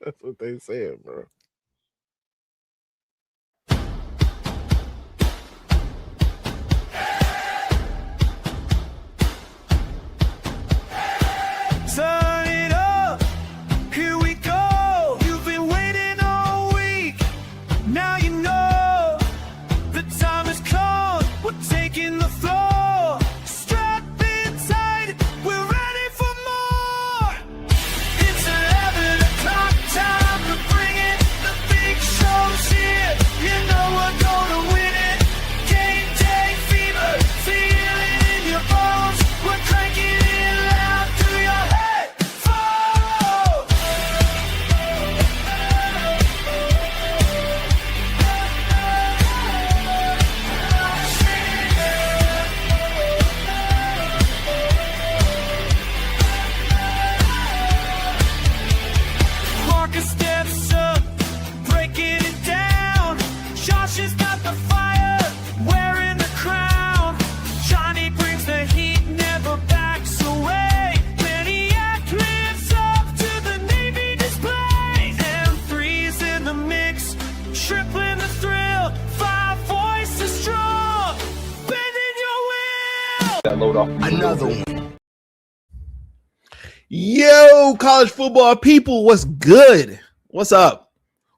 That's what they said, bro. Turn it up, here we go. You've been waiting all week. Now you know the time has come. We're taking the floor. Strap in tight, we're ready for more. It's 11 o'clock time to bring it. The big show's here. You know we're gonna win it. Game day fever, feel it in your bones. We're cranking it loud through your Marcus steps up, breaking it down. Josh has got the fire, wearing the crown. Johnny brings the heat, never backs away. Maniac lives up to the Navy display. M3's in the mix, tripling the thrill. 5 voices strong, bending your will. Another one. Yo, college football people, what's good? What's up?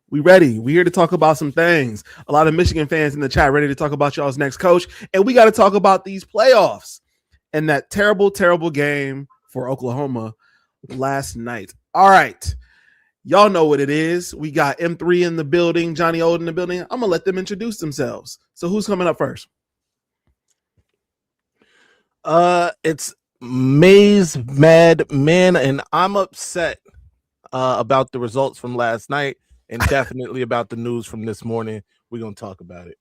We ready. We here to talk about some things. A lot of Michigan fans in the chat ready to talk about y'all's next coach. And we got to talk about these playoffs and that terrible, terrible game for Oklahoma last night. All right. Y'all know what it is. We got M3 in the building, Johnny Old in the building. I'm going to let them introduce themselves. So who's coming up first? It's Maze Mad Man, and I'm upset about the results from last night and definitely about the news from this morning. We're going to talk about it.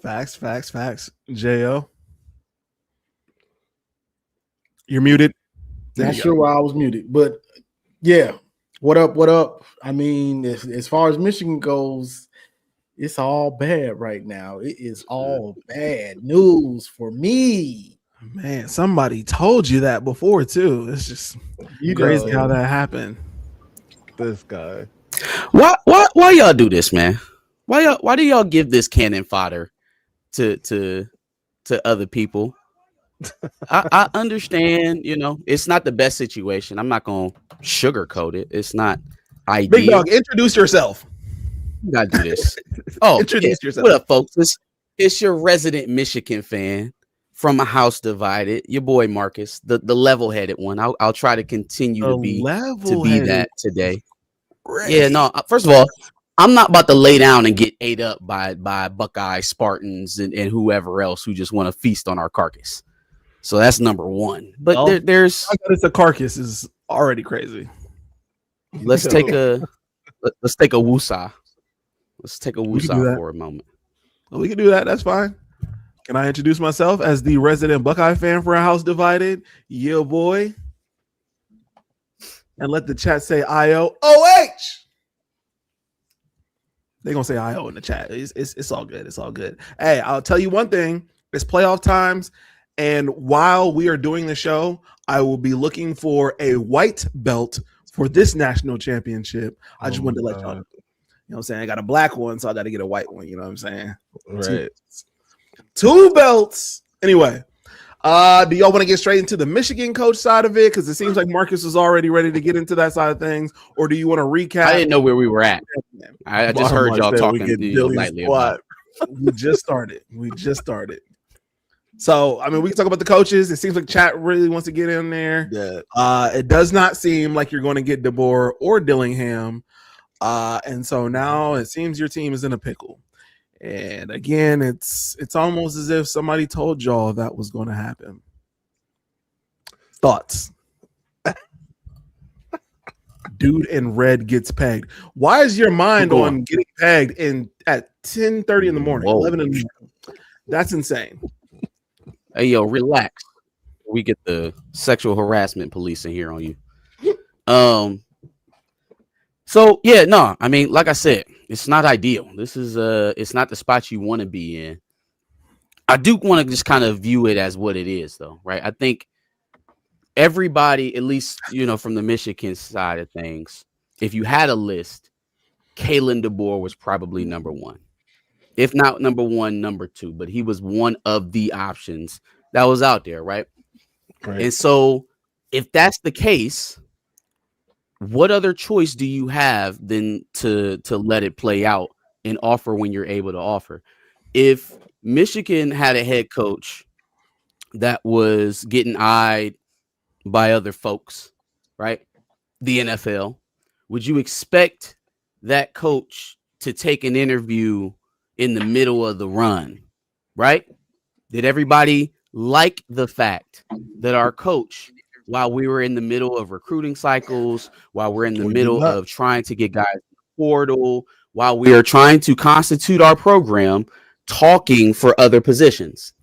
Facts. J.O. You're muted. Not sure why I was muted, but yeah. What up? I mean, as far as Michigan goes, it's all bad right now. It is all bad news for me. Man, somebody told you that before too. It's just crazy how that happened. This guy. Why y'all do this, man? Why do y'all give this cannon fodder to other people? I understand, it's not the best situation. I'm not gonna sugarcoat it. It's not ideal. Big Dog, introduce yourself. You gotta do this. Oh, introduce yourself. What up, folks? It's your resident Michigan fan from a house divided. Your boy Marcus, the level-headed one. I'll try to continue to be that today. Great. Yeah, no. First of all, I'm not about to lay down and get ate up by Buckeye Spartans and whoever else who just want to feast on our carcass. So that's number one. But there's it's a carcass is already crazy. Let's take a woosah. Let's take a woosah for a moment. Well, we can do that. That's fine. Can I introduce myself as the resident Buckeye fan for a house divided? Yeah, boy. And let the chat say IOOH. They're gonna say IO in the chat. It's all good. It's all good. Hey, I'll tell you one thing. It's playoff times. And while we are doing the show, I will be looking for a white belt for this national championship. I just wanted to let y'all know. You know what I'm saying? I got a black one, so I got to get a white one. You know what I'm saying? Right. Two belts. Anyway, do y'all want to get straight into the Michigan coach side of it? Because it seems like Marcus is already ready to get into that side of things. Or do you want to recap? I didn't know where we were at. I just heard y'all talking lightly about it. We just started. So, I mean, we can talk about the coaches. It seems like chat really wants to get in there. Yeah. It does not seem like you're going to get DeBoer or Dillingham. And so now it seems your team is in a pickle. And again, it's almost as if somebody told y'all that was going to happen. Thoughts? Dude in red gets pegged. Why is your mind on getting pegged at 10:30 in the morning, 11 in the morning? That's insane. Hey, yo, relax. We get the sexual harassment police in here on you. So yeah, no, I mean, like I said, it's not ideal. This is it's not the spot you want to be in. I do want to just kind of view it as what it is, though, right? I think everybody, at least from the Michigan side of things, if you had a list, Kalen DeBoer was probably number one. If not number one, number two, but he was one of the options that was out there, right? And so if that's the case, what other choice do you have than to let it play out and offer when you're able to offer? If Michigan had a head coach that was getting eyed by other folks, right? The NFL, would you expect that coach to take an interview in the middle of the run, right? Did everybody like the fact that our coach, while we were in the middle of recruiting cycles, while we're in the middle of trying to get guys in the portal, while we are trying to constitute our program, talking for other positions?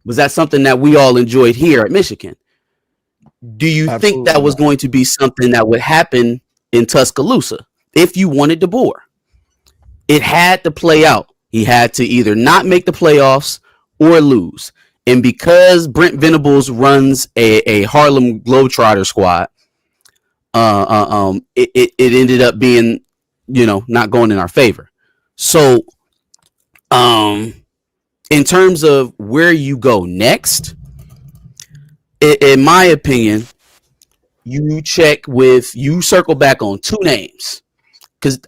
Was that something that we all enjoyed here at Michigan? Do you think that was going to be something that would happen in Tuscaloosa if you wanted DeBoer? It had to play out. He had to either not make the playoffs or lose. And because Brent Venables runs a Harlem Globetrotter squad, it ended up being, not going in our favor. So, in terms of where you go next, in my opinion, you circle back on two names. Because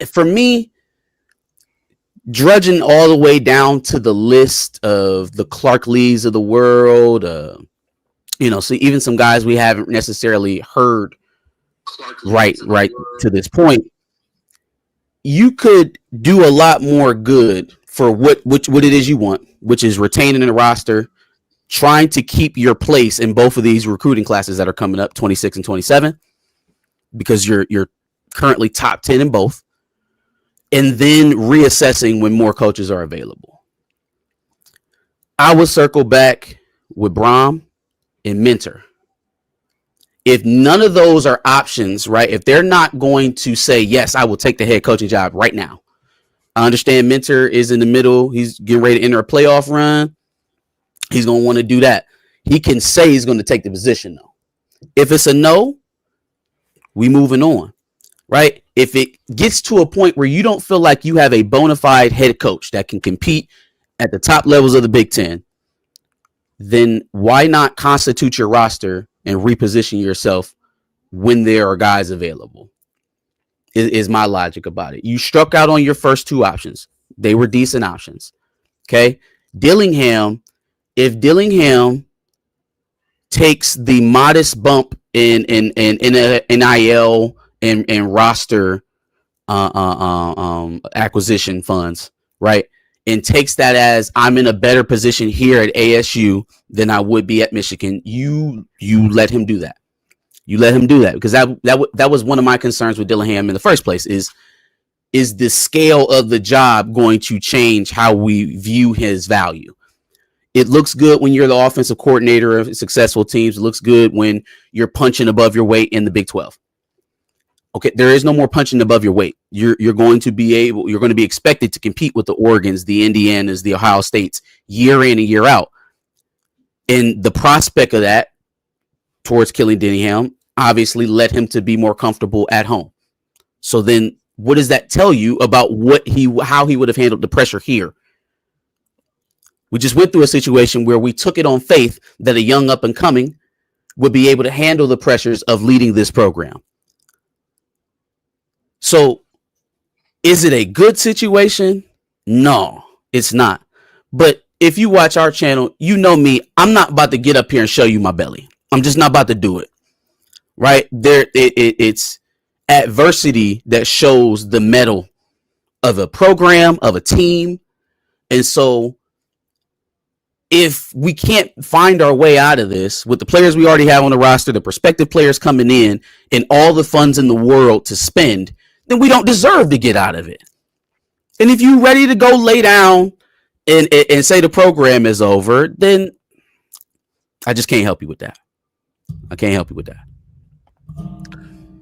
for me, drudging all the way down to the list of the Clark Lees of the world, so even some guys we haven't necessarily heard right to this point, you could do a lot more good for what it is you want, which is retaining the roster, trying to keep your place in both of these recruiting classes that are coming up, 26 and 27, because you're currently top 10 in both, and then reassessing when more coaches are available. I would circle back with Brom and Mentor. If none of those are options, right? If they're not going to say, yes, I will take the head coaching job right now. I understand Mentor is in the middle. He's getting ready to enter a playoff run. He's going to want to do that. He can say he's going to take the position, though. If it's a no, we moving on, right? If it gets to a point where you don't feel like you have a bona fide head coach that can compete at the top levels of the Big Ten, then why not constitute your roster and reposition yourself when there are guys available? Is my logic about it. You struck out on your first two options. They were decent options. Okay. Dillingham, if Dillingham takes the modest bump in NIL and roster acquisition funds, right, and takes that as I'm in a better position here at ASU than I would be at Michigan, you let him do that. You let him do that, because that was one of my concerns with Dillingham in the first place. Is the scale of the job going to change how we view his value? It looks good when you're the offensive coordinator of successful teams. It looks good when you're punching above your weight in the Big 12. Okay, there is no more punching above your weight. You're going to be expected to compete with the Oregons, the Indianas, the Ohio States year in and year out. And the prospect of that towards killing Dillingham obviously led him to be more comfortable at home. So then what does that tell you about how he would have handled the pressure here? We just went through a situation where we took it on faith that a young up and coming would be able to handle the pressures of leading this program. So is it a good situation? No, it's not. But if you watch our channel, you know me, I'm not about to get up here and show you my belly. I'm just not about to do it. Right there. It's adversity that shows the mettle of a program, of a team. And so if we can't find our way out of this with the players we already have on the roster, the prospective players coming in, and all the funds in the world to spend, then we don't deserve to get out of it. And if you're ready to go lay down and say the program is over, then I just can't help you with that. I can't help you with that.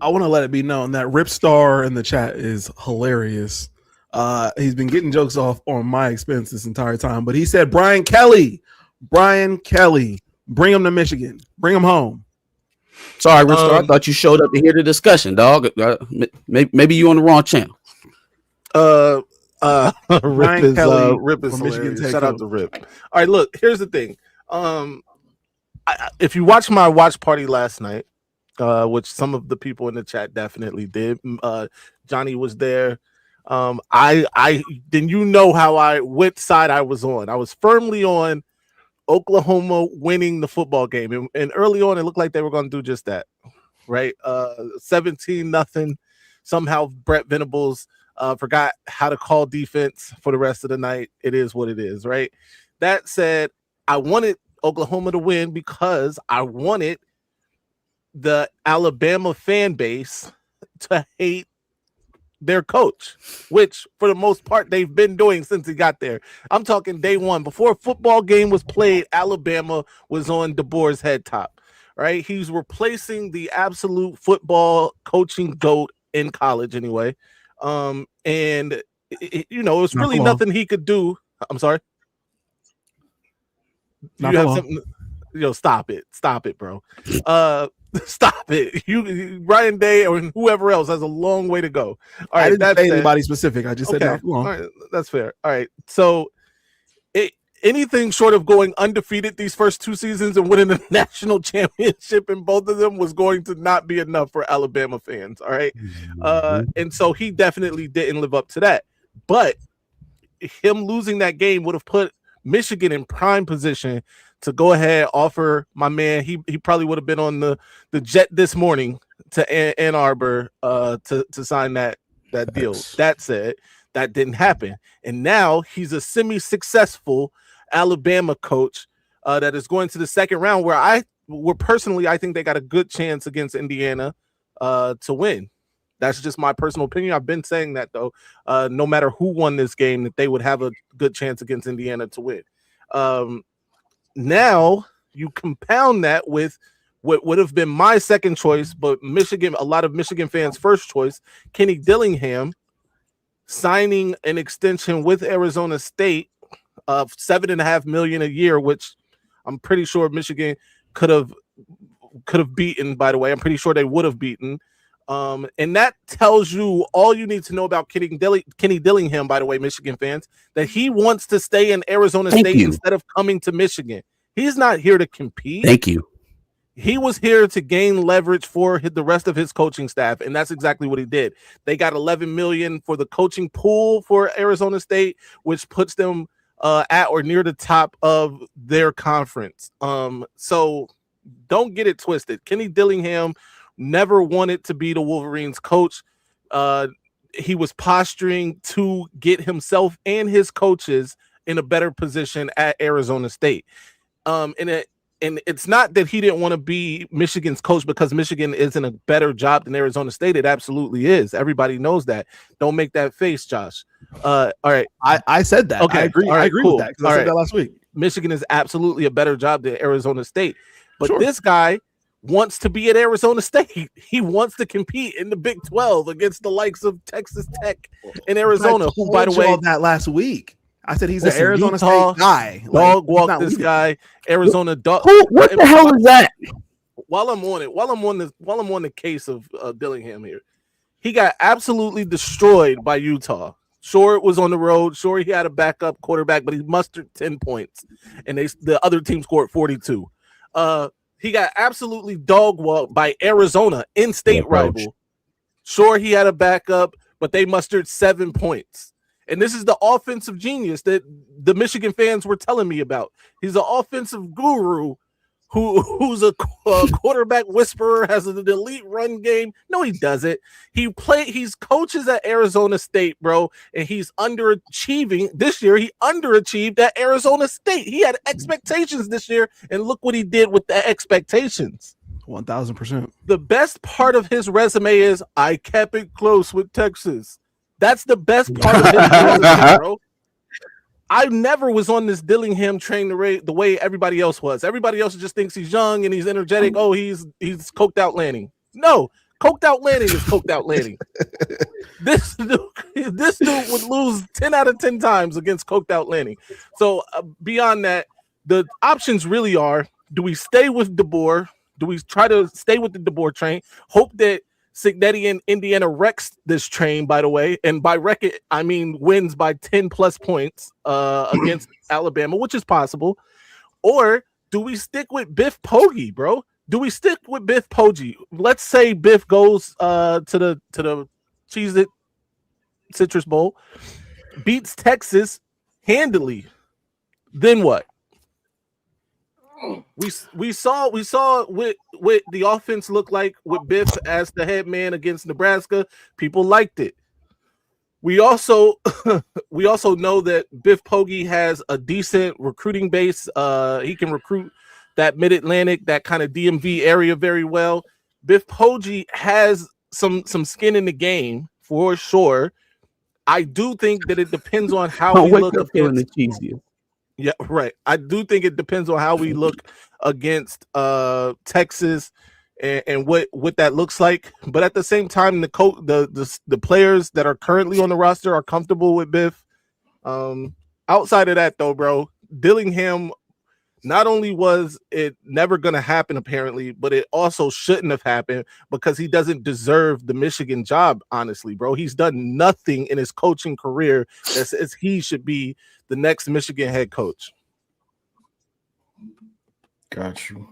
I want to let it be known that Ripstar in the chat is hilarious. He's been getting jokes off on my expense this entire time, but he said Brian Kelly, bring him to Michigan, bring him home. Sorry, Risto. I thought you showed up to hear the discussion, dog. Maybe you on the wrong channel. Rip is Kelly Rip is from Michigan hilarious. Tech Shout out coach. to Rip. All right, look, here's the thing. If you watch my watch party last night, which some of the people in the chat definitely did, Johnny was there. I then you know how which side I was on. I was firmly on Oklahoma winning the football game, and early on it looked like they were going to do just that, right? 17-0. Somehow Brett Venables forgot how to call defense for the rest of the night. It is what it is, right? That said, I wanted Oklahoma to win because I wanted the Alabama fan base to hate their coach, which for the most part they've been doing since he got there. I'm talking day one. Before a football game was played, Alabama was on DeBoer's head top, right? He's replacing the absolute football coaching GOAT in college anyway. And it's really nothing he could do. I'm sorry. You have something. Stop it, bro. Stop it. You Ryan Day or whoever else has a long way to go. All right, I didn't say anybody specific. I just said that. All right, that's fair. All right, so anything short of going undefeated these first two seasons and winning the national championship in both of them was going to not be enough for Alabama fans. All right, and so he definitely didn't live up to that. But him losing that game would have put Michigan in prime position to go ahead, offer my man. He probably would have been on the jet this morning to Ann Arbor to sign that deal. That said, that didn't happen. And now he's a semi-successful Alabama coach that is going to the second round where I think they got a good chance against Indiana to win. That's just my personal opinion. I've been saying that, though. No matter who won this game, that they would have a good chance against Indiana to win. Now you compound that with what would have been my second choice, but a lot of Michigan fans' first choice, Kenny Dillingham, signing an extension with Arizona State of $7.5 million a year, which I'm pretty sure Michigan could have beaten. By the way, I'm pretty sure they would have beaten. And that tells you all you need to know about Kenny Dillingham, by the way, Michigan fans, that he wants to stay in Arizona State instead of coming to Michigan. He's not here to compete. Thank you. He was here to gain leverage for the rest of his coaching staff, and that's exactly what he did. They got $11 million for the coaching pool for Arizona State, which puts them at or near the top of their conference. So don't get it twisted. Kenny Dillingham never wanted to be the Wolverines coach. He was posturing to get himself and his coaches in a better position at Arizona State. And it's not that he didn't want to be Michigan's coach because Michigan is in a better job than Arizona State. It absolutely is. Everybody knows that. Don't make that face, Josh. All right. I said that. Okay. I agree. I agree with that because I said that last week. Michigan is absolutely a better job than Arizona State. But this guy wants to be at Arizona State. He wants to compete in the Big 12 against the likes of Texas Tech and Arizona, who, by the way, that last week. I said he's an Arizona State guy. Dog walk this guy. Arizona dog. What the hell is that? While I'm on the case of Dillingham here, he got absolutely destroyed by Utah. Sure, it was on the road. Sure, he had a backup quarterback, but he mustered 10 points, and the other team scored 42. He got absolutely dog walked by Arizona, in-state rival. Sure, he had a backup, but they mustered 7 points. And this is the offensive genius that the Michigan fans were telling me about. He's an offensive guru who's a quarterback whisperer, has an elite run game. No, he doesn't. He's coaches at Arizona State, bro, and he's underachieving. This year, he underachieved at Arizona State. He had expectations this year, and look what he did with the expectations. 1,000%. The best part of his resume is I kept it close with Texas. That's the best part of his resume, bro. I never was on this Dillingham train the way everybody else was. Everybody else just thinks he's young and he's energetic. Oh, he's coked out Lanning. No, coked out Lanning is coked out Lanning. This dude would lose 10 out of 10 times against coked out Lanning. So beyond that, the options really are: do we stay with DeBoer? Do we try to stay with the DeBoer train? Hope that Cignetti and Indiana wrecks this train, by the way, and by wreck it, I mean wins by 10 plus points against Alabama, which is possible. Or do we stick with Biff Poggi, bro? Do we stick with Biff Poggi? Let's say Biff goes to the Cheez-It Citrus Bowl, beats Texas handily. Then what? We saw what the offense looked like with Biff as the head man against Nebraska. People liked it. We also know that Biff Poggi has a decent recruiting base. He can recruit that Mid-Atlantic, that kind of DMV area very well. Biff Poggi has some skin in the game for sure. I do think that it depends on how we look feeling the cheesiest. Yeah, right. I do think it depends on how we look against Texas and what that looks like. But at the same time, the players that are currently on the roster are comfortable with Biff. Outside of that, though, bro, Dillingham, not only was it never going to happen, apparently, but it also shouldn't have happened because he doesn't deserve the Michigan job, honestly, bro. He's done nothing in his coaching career that says he should be the next Michigan head coach. Got you.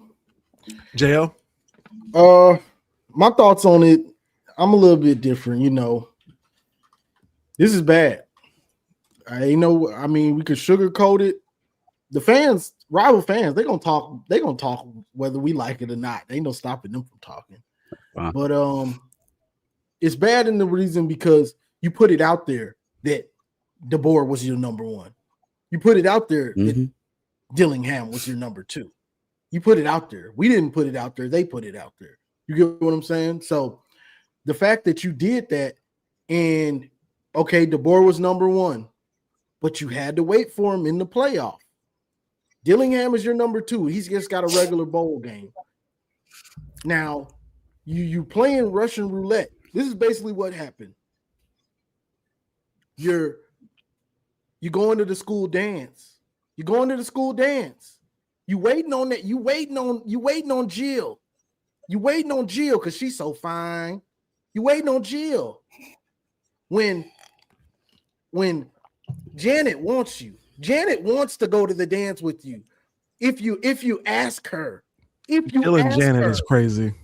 JL? My thoughts on it, I'm a little bit different, you know. This is bad. We could sugarcoat it. The fans, rival fans, they're gonna talk whether we like it or not. Ain't no stopping them from talking. Wow. But it's bad in the reason because you put it out there that DeBoer was your number one. You put it out there that Dillingham was your number two. You put it out there. We didn't put it out there. They put it out there. You get what I'm saying? So the fact that you did that and, okay, DeBoer was number one, but you had to wait for him in the playoff. Dillingham is your number two. He's just got a regular bowl game. Now, you playing Russian roulette. This is basically what happened. You're going to the school dance. You're going to the school dance. You waiting on that. You waiting on Jill. You waiting on Jill because she's so fine. You waiting on Jill. When Janet wants you. Janet wants to go to the dance with you. If you ask her. Killing Janet is crazy.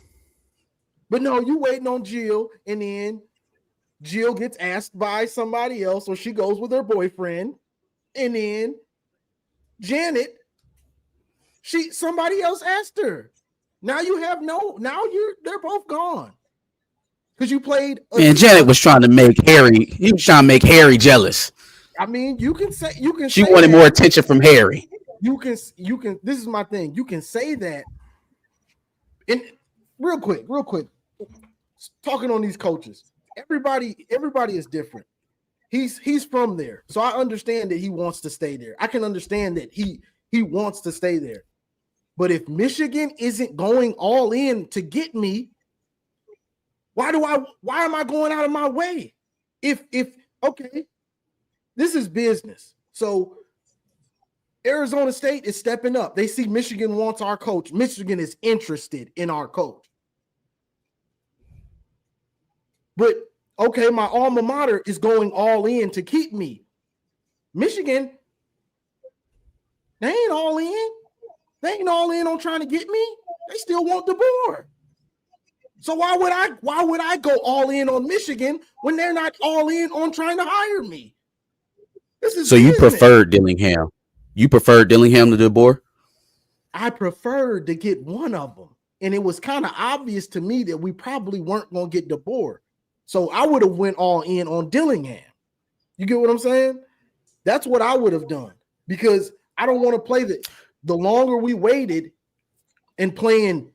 But no, you waiting on Jill, and then Jill gets asked by somebody else, or she goes with her boyfriend, and then Janet, somebody else asked her. Now they're both gone. Because you played. Man, Janet was trying to make Harry. He was trying to make Harry jealous. I mean, She wanted more attention from Harry. You can. This is my thing. You can say that. And real quick, talking on these coaches. Everybody is different. He's from there, so I understand that he wants to stay there. I can understand that he wants to stay there. But if Michigan isn't going all in to get me, why am I going out of my way? If okay. This is business. So Arizona State is stepping up. They see Michigan wants our coach. Michigan is interested in our coach. But, okay, my alma mater is going all in to keep me. Michigan, they ain't all in. They ain't all in on trying to get me. They still want DeBoer. So why would I go all in on Michigan when they're not all in on trying to hire me? So you preferred Dillingham? You preferred Dillingham to DeBoer? I preferred to get one of them, and it was kind of obvious to me that we probably weren't going to get DeBoer. So I would have went all in on Dillingham. You get what I'm saying? That's what I would have done because I don't want to play the longer we waited and playing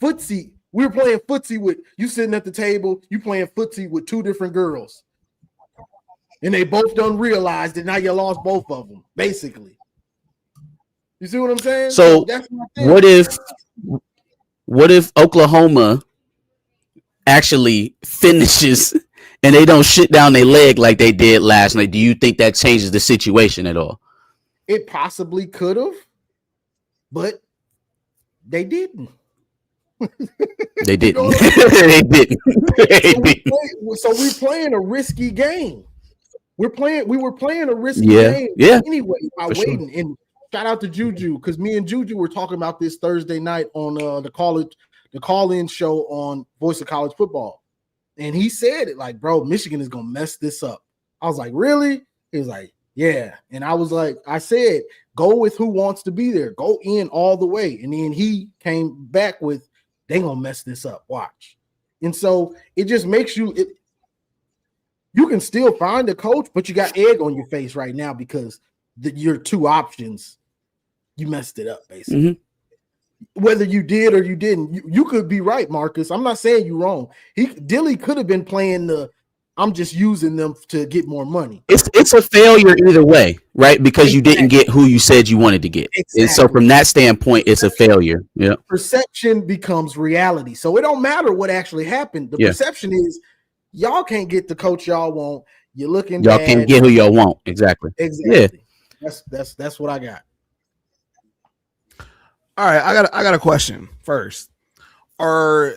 footsie. We were playing footsie with you sitting at the table. You playing footsie with two different girls. And they both done realized that now you lost both of them, basically. You see what I'm saying? So that's what if Oklahoma actually finishes and they don't shit down their leg like they did last night? Do you think that changes the situation at all? It possibly could have, but they didn't. They didn't. You know They didn't. So we're playing a risky game. We were playing a risky Yeah, game yeah. anyway by For sure. waiting. And shout out to Juju, because me and Juju were talking about this Thursday night on the call-in show on Voice of College Football. And he said it like, bro, Michigan is gonna mess this up. I was like, really? He was like, yeah. And I was like, I said, go with who wants to be there. Go in all the way. And then he came back with, they gonna mess this up. Watch. And so it just makes you you can still find a coach, but you got egg on your face right now because your two options, you messed it up basically. Mm-hmm. Whether you did or you didn't, you could be right, Marcus. I'm not saying you're wrong. Dilly could have been playing I'm just using them to get more money. It's a failure either way, right? Because you didn't get who you said you wanted to get. Exactly. And so from that standpoint, it's a failure. Yeah. Perception becomes reality. So it don't matter what actually happened. The perception is y'all can't get the coach y'all want. You're looking y'all bad. can't get who y'all want. Exactly. Exactly. Yeah. That's what I got. All right, I got a question first. Are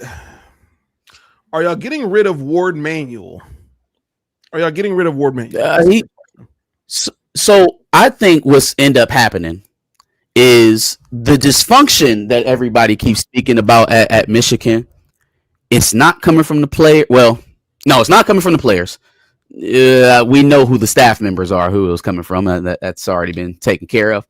y'all getting rid of Ward Manuel? Are y'all getting rid of Ward Manuel? So I think what's end up happening is the dysfunction that everybody keeps speaking about at Michigan. It's not coming from the player. Well, no, it's not coming from the players. We know who the staff members are, who it was coming from. That's already been taken care of.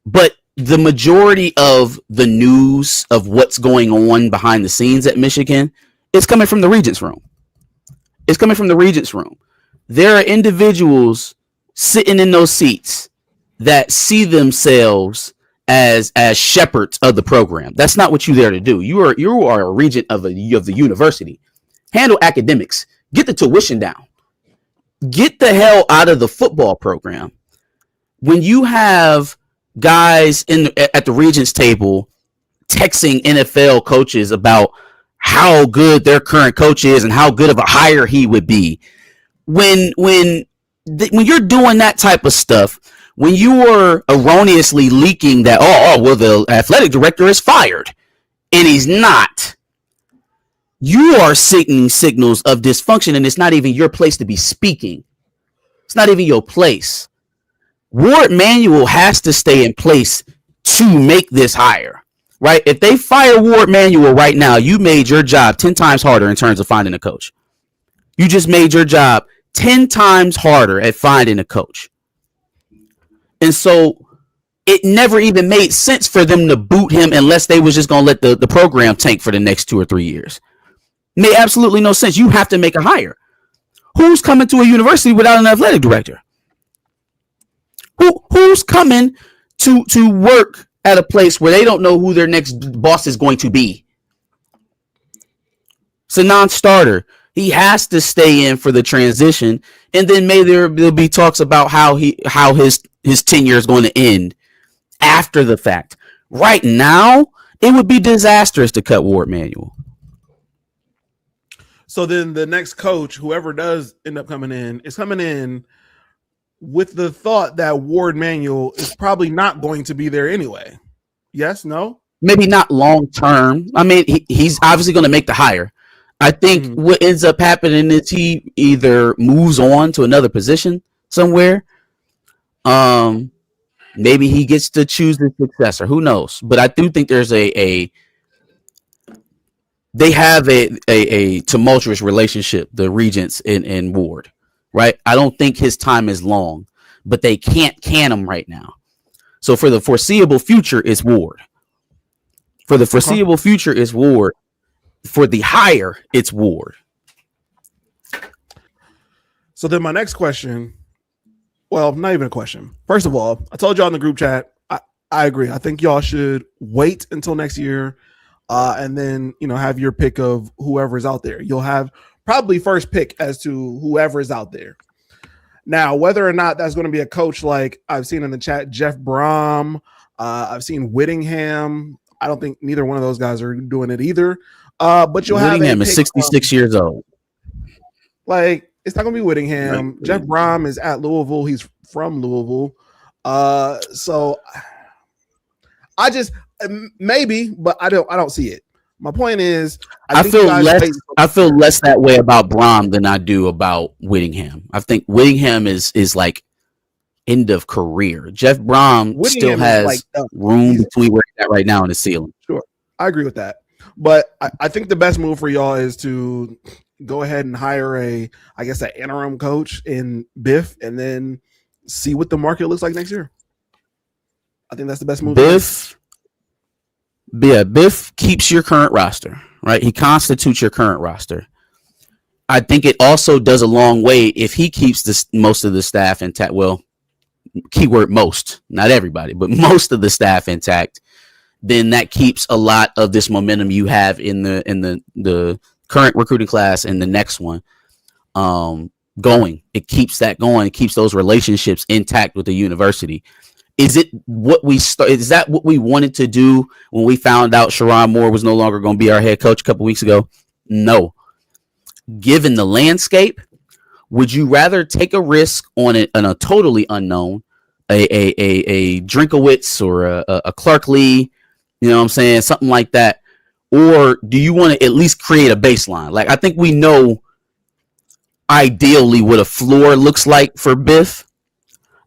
But the majority of the news of what's going on behind the scenes at Michigan is coming from the Regents room. It's coming from the Regents room. There are individuals sitting in those seats that see themselves as shepherds of the program. That's not what you're there to do. You are a regent of the university. Handle academics. Get the tuition down. Get the hell out of the football program. When you have guys at the Regents table texting NFL coaches about how good their current coach is and how good of a hire he would be, when you're doing that type of stuff, when you are erroneously leaking that well the athletic director is fired and he's not, you are sending signals of dysfunction, and it's not even your place to be speaking. It's not even your place. Ward Manuel has to stay in place to make this hire, right? If they fire Ward Manuel right now, you made your job 10 times harder in terms of finding a coach. You just made your job 10 times harder at finding a coach. And so it never even made sense for them to boot him unless they was just going to let the program tank for the next 2 or 3 years. It made absolutely no sense. You have to make a hire. Who's coming to a university without an athletic director? Who's coming to work at a place where they don't know who their next boss is going to be? It's a non-starter. He has to stay in for the transition, and then maybe there'll be talks about how his tenure is going to end after the fact. Right now, it would be disastrous to cut Ward Manuel. So then the next coach, whoever does end up coming in, is coming in with the thought that Ward Manuel is probably not going to be there anyway. Yes, no? Maybe not long term. I mean, he's obviously going to make the hire. I think what ends up happening is he either moves on to another position somewhere. Maybe he gets to choose the successor. Who knows? But I do think there's they have a tumultuous relationship, the Regents and Ward, right? I don't think his time is long, but they can't can him right now. So for the foreseeable future, it's Ward. For the foreseeable future, it's Ward. For the hire, it's Ward. So then my next question, well, not even a question. First of all, I told y'all in the group chat, I agree. I think y'all should wait until next year and then, have your pick of whoever's out there. You'll have probably first pick as to whoever is out there. Now, whether or not that's going to be a coach like I've seen in the chat, Jeff Brom, I've seen Whittingham. I don't think neither one of those guys are doing it either. But you'll have Whittingham is 66 years old. Like, it's not going to be Whittingham. Right. Jeff Brom is at Louisville. He's from Louisville. So I just, Maybe, but I don't see it. My point is, I feel less that way about Brom than I do about Whittingham. I think Whittingham is like end of career. Jeff Brom still has like, room between where he's at right now and the ceiling. Sure, I agree with that. But I think the best move for y'all is to go ahead and hire an interim coach in Biff, and then see what the market looks like next year. I think that's the best move. Biff keeps your current roster, right? He constitutes your current roster. I think it also does a long way if he keeps most of the staff intact. Well, keyword most, not everybody, but most of the staff intact. Then that keeps a lot of this momentum you have in the current recruiting class and the next one going. It keeps that going. It keeps those relationships intact with the university. Is that what we wanted to do when we found out Sherrone Moore was no longer going to be our head coach a couple weeks ago? No. Given the landscape, would you rather take a risk on a totally unknown, a Drinkowitz or a Clark Lee, you know what I'm saying, something like that, or do you want to at least create a baseline? Like, I think we know ideally what a floor looks like for Biff.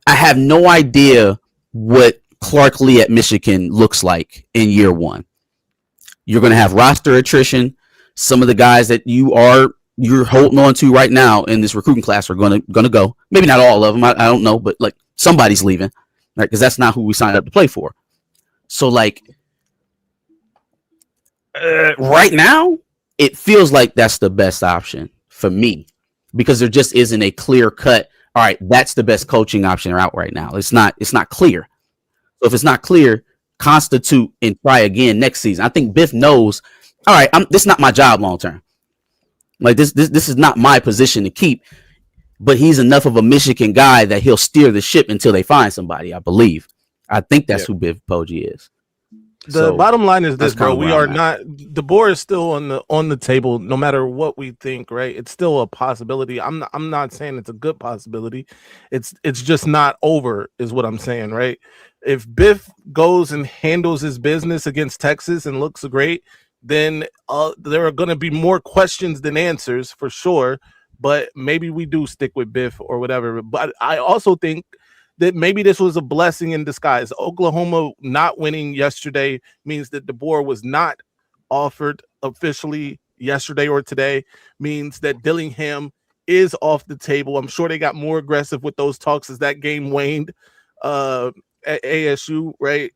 I have no idea what Clark Lee at Michigan looks like in year one. You're going to have roster attrition. Some of the guys that you're holding on to right now in this recruiting class are going to go. Maybe not all of them. I don't know, but like somebody's leaving, right? Because that's not who we signed up to play for. So like right now, it feels like that's the best option for me because there just isn't a clear cut. All right, that's the best coaching option out right now. It's not clear. So if it's not clear, constitute and try again next season. I think Biff knows, all right, this is not my job long term. Like this is not my position to keep, but he's enough of a Michigan guy that he'll steer the ship until they find somebody, I believe. I think that's who Biff Poggi is. The bottom line is this, bro. We are not. The board is still on the table, no matter what we think. Right? It's still a possibility. I'm not saying it's a good possibility. It's just not over, is what I'm saying. Right? If Biff goes and handles his business against Texas and looks great, then there are going to be more questions than answers for sure. But maybe we do stick with Biff or whatever. But I also think that maybe this was a blessing in disguise. Oklahoma not winning yesterday means that DeBoer was not offered officially yesterday or today, means that Dillingham is off the table. I'm sure they got more aggressive with those talks as that game waned at ASU, right?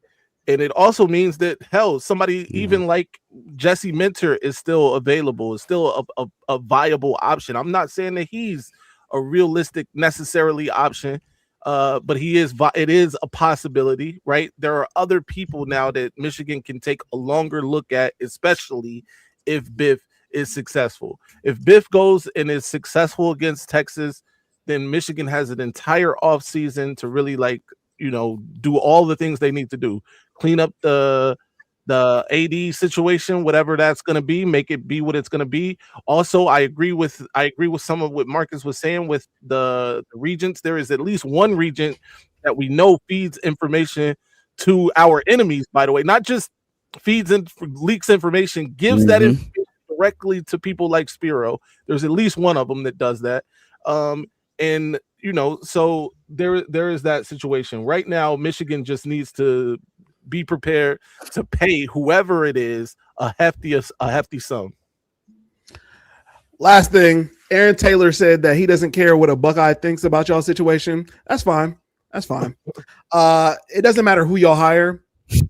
And it also means that, hell, somebody even like Jesse Minter is still available, is still a viable option. I'm not saying that he's a realistic necessarily option, but it is a possibility, right? There are other people now that Michigan can take a longer look at, especially if Biff is successful. If Biff goes and is successful against Texas, then Michigan has an entire offseason to really do all the things they need to do. Clean up the AD situation, whatever that's going to be, make it be what it's going to be. Also, I agree with some of what Marcus was saying with the regents. There is at least one regent that we know feeds information to our enemies, by the way, not just feeds and leaks information, gives that information directly to people like Spiro. There's at least one of them that does that. And so there is that situation. Right now, Michigan just needs to be prepared to pay whoever it is a hefty sum. Last thing, Aaron Taylor said that he doesn't care what a Buckeye thinks about y'all situation. That's fine. It doesn't matter who y'all hire.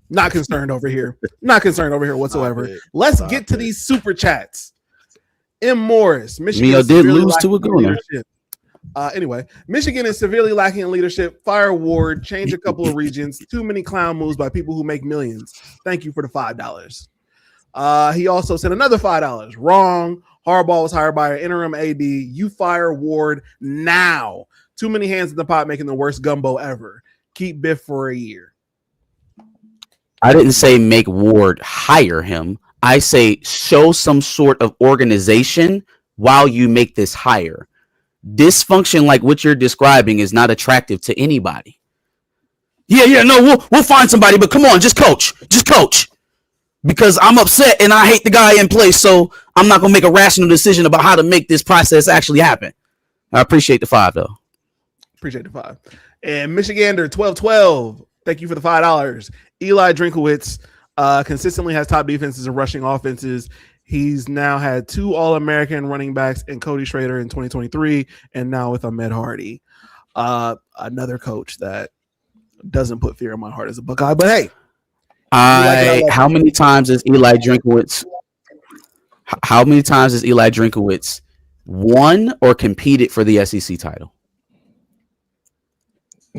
Not concerned over here. Not concerned over here whatsoever. Let's get to these super chats. M. Morris, Michigan did lose to a Gooner. Anyway, Michigan is severely lacking in leadership. Fire Ward, change a couple of regions. Too many clown moves by people who make millions. Thank you for the $5. He also said another $5. Wrong. Harbaugh was hired by an interim AD. You fire Ward now. Too many hands in the pot, making the worst gumbo ever. Keep Biff for a year. I didn't say make Ward hire him. I say show some sort of organization while you make this hire. Dysfunction like what you're describing is not attractive to anybody. Yeah, no, we'll find somebody, but come on, just coach. Because I'm upset and I hate the guy in place, so I'm not gonna make a rational decision about how to make this process actually happen. I appreciate the $5 though. Appreciate the $5. And Michigander 1212. Thank you for the $5. Eli Drinkowitz consistently has top defenses and rushing offenses. He's now had 2 All-American running backs in Cody Schrader in 2023, and now with Ahmed Hardy, another coach that doesn't put fear in my heart as a Buckeye. But hey, how many times has Eli Drinkowitz won or competed for the SEC title?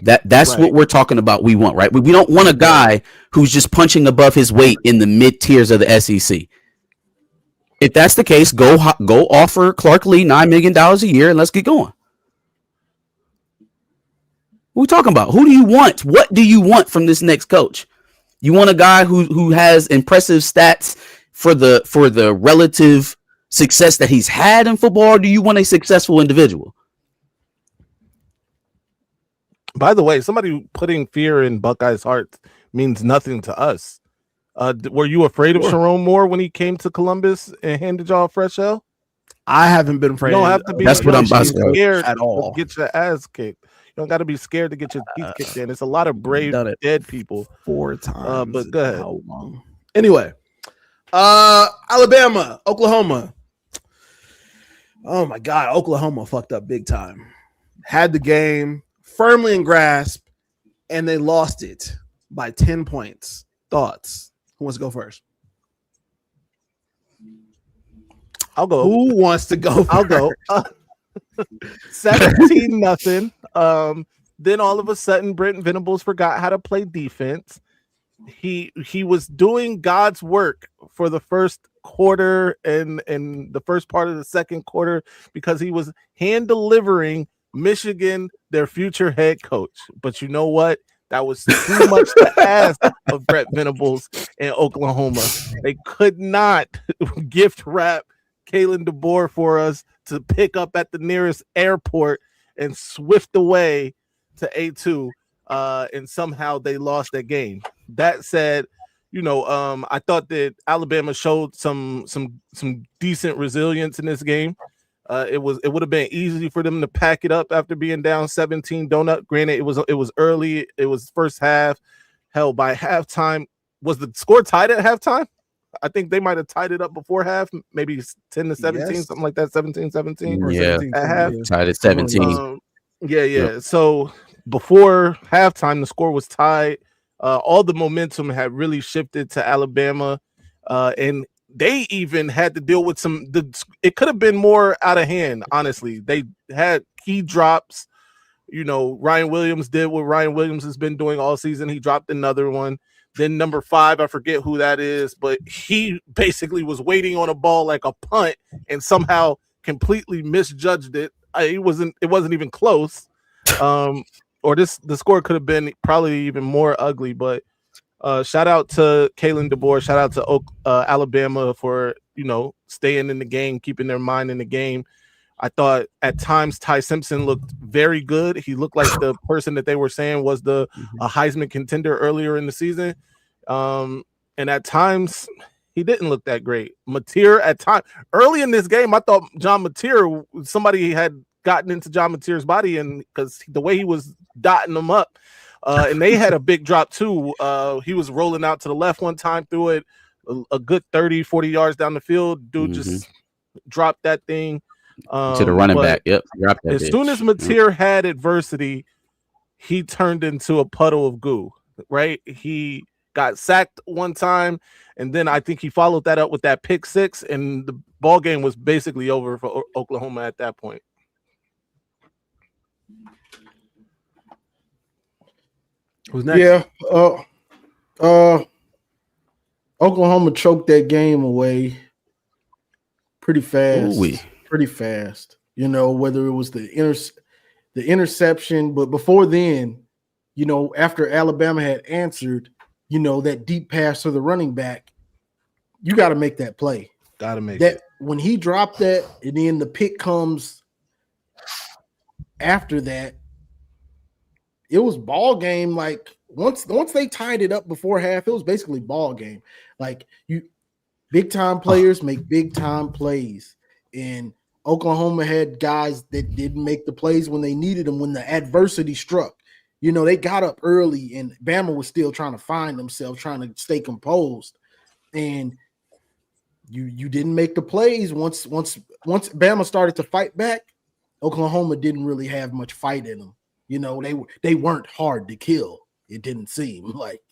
That's right. What we're talking about. We want, right? We don't want a guy who's just punching above his weight in the mid tiers of the SEC. If that's the case, go offer Clark Lee $9 million a year and let's get going. What are we talking about? Who do you want? What do you want from this next coach? You want a guy who has impressive stats for the relative success that he's had in football, or do you want a successful individual? By the way, somebody putting fear in Buckeyes' hearts means nothing to us. Were you afraid of Sharon Moore when he came to Columbus and handed y'all a fresh hell? I haven't been afraid. You don't have to be. That's what I'm about to scared at all. Get your ass kicked. You don't got to be scared to get your teeth kicked in. It's a lot of brave dead people 4 times. But go ahead. How long? Anyway, Alabama, Oklahoma. Oh my God, Oklahoma fucked up big time. Had the game firmly in grasp, and they lost it by 10 points. Thoughts? Who wants to go first? I'll go. Who wants to go first? I'll go. 17-0. Then all of a sudden, Brent Venables forgot how to play defense. He was doing God's work for the first quarter and the first part of the second quarter because he was hand delivering Michigan their future head coach. But you know what? That was too much to ask of Brent Venables in Oklahoma. They could not gift wrap Kalen DeBoer for us to pick up at the nearest airport and swift away to A2, and somehow they lost that game. That said, I thought that Alabama showed some decent resilience in this game. It would have been easy for them to pack it up after being down 17 donut. Granted, it was early. It was first half. Hell, by halftime, was the score tied at halftime? I think they might have tied it up before half, maybe 10-17, yes. Something like that, 17-17. Yeah, at half. Tied at 17. Yeah. Yep. So before halftime, the score was tied. All the momentum had really shifted to Alabama, and they even had to deal with it could have been more out of hand, honestly. They had key drops. Ryan Williams did what Ryan Williams has been doing all season. He dropped another one. Then number 5, I forget who that is, but he basically was waiting on a ball like a punt and somehow completely misjudged it. It wasn't even close. Or the score could have been probably even more ugly, but shout out to Kalen DeBoer. Shout out to Alabama for, staying in the game, keeping their mind in the game. I thought at times Ty Simpson looked very good. He looked like the person that they were saying was a Heisman contender earlier in the season. And at times he didn't look that great. Mateer at times early in this game, I thought John Mateer, somebody had gotten into John Mateer's body, and because the way he was dotting them up, and they had a big drop too. He was rolling out to the left one time, threw it a good 30-40 yards down the field. Dude just dropped that thing. To the running back. Yep. As soon as Mateer had adversity, he turned into a puddle of goo, right? He got sacked one time, and then I think he followed that up with that pick 6, and the ball game was basically over for Oklahoma at that point. Who's next? Yeah. Oklahoma choked that game away pretty fast. Ooh-wee. Pretty fast, whether it was the interception, but before then, after Alabama had answered, that deep pass to the running back, you got to make that play. Got to make that it. When he dropped that, and then the pick comes after that, it was ball game like once they tied it up before half, it was basically ball game. Like big time players make big time plays, and Oklahoma had guys that didn't make the plays when they needed them when the adversity struck. You know, they got up early, and Bama was still trying to find themselves, trying to stay composed, and you didn't make the plays once Bama started to fight back. Oklahoma didn't really have much fight in them. You know, they weren't hard to kill. It didn't seem like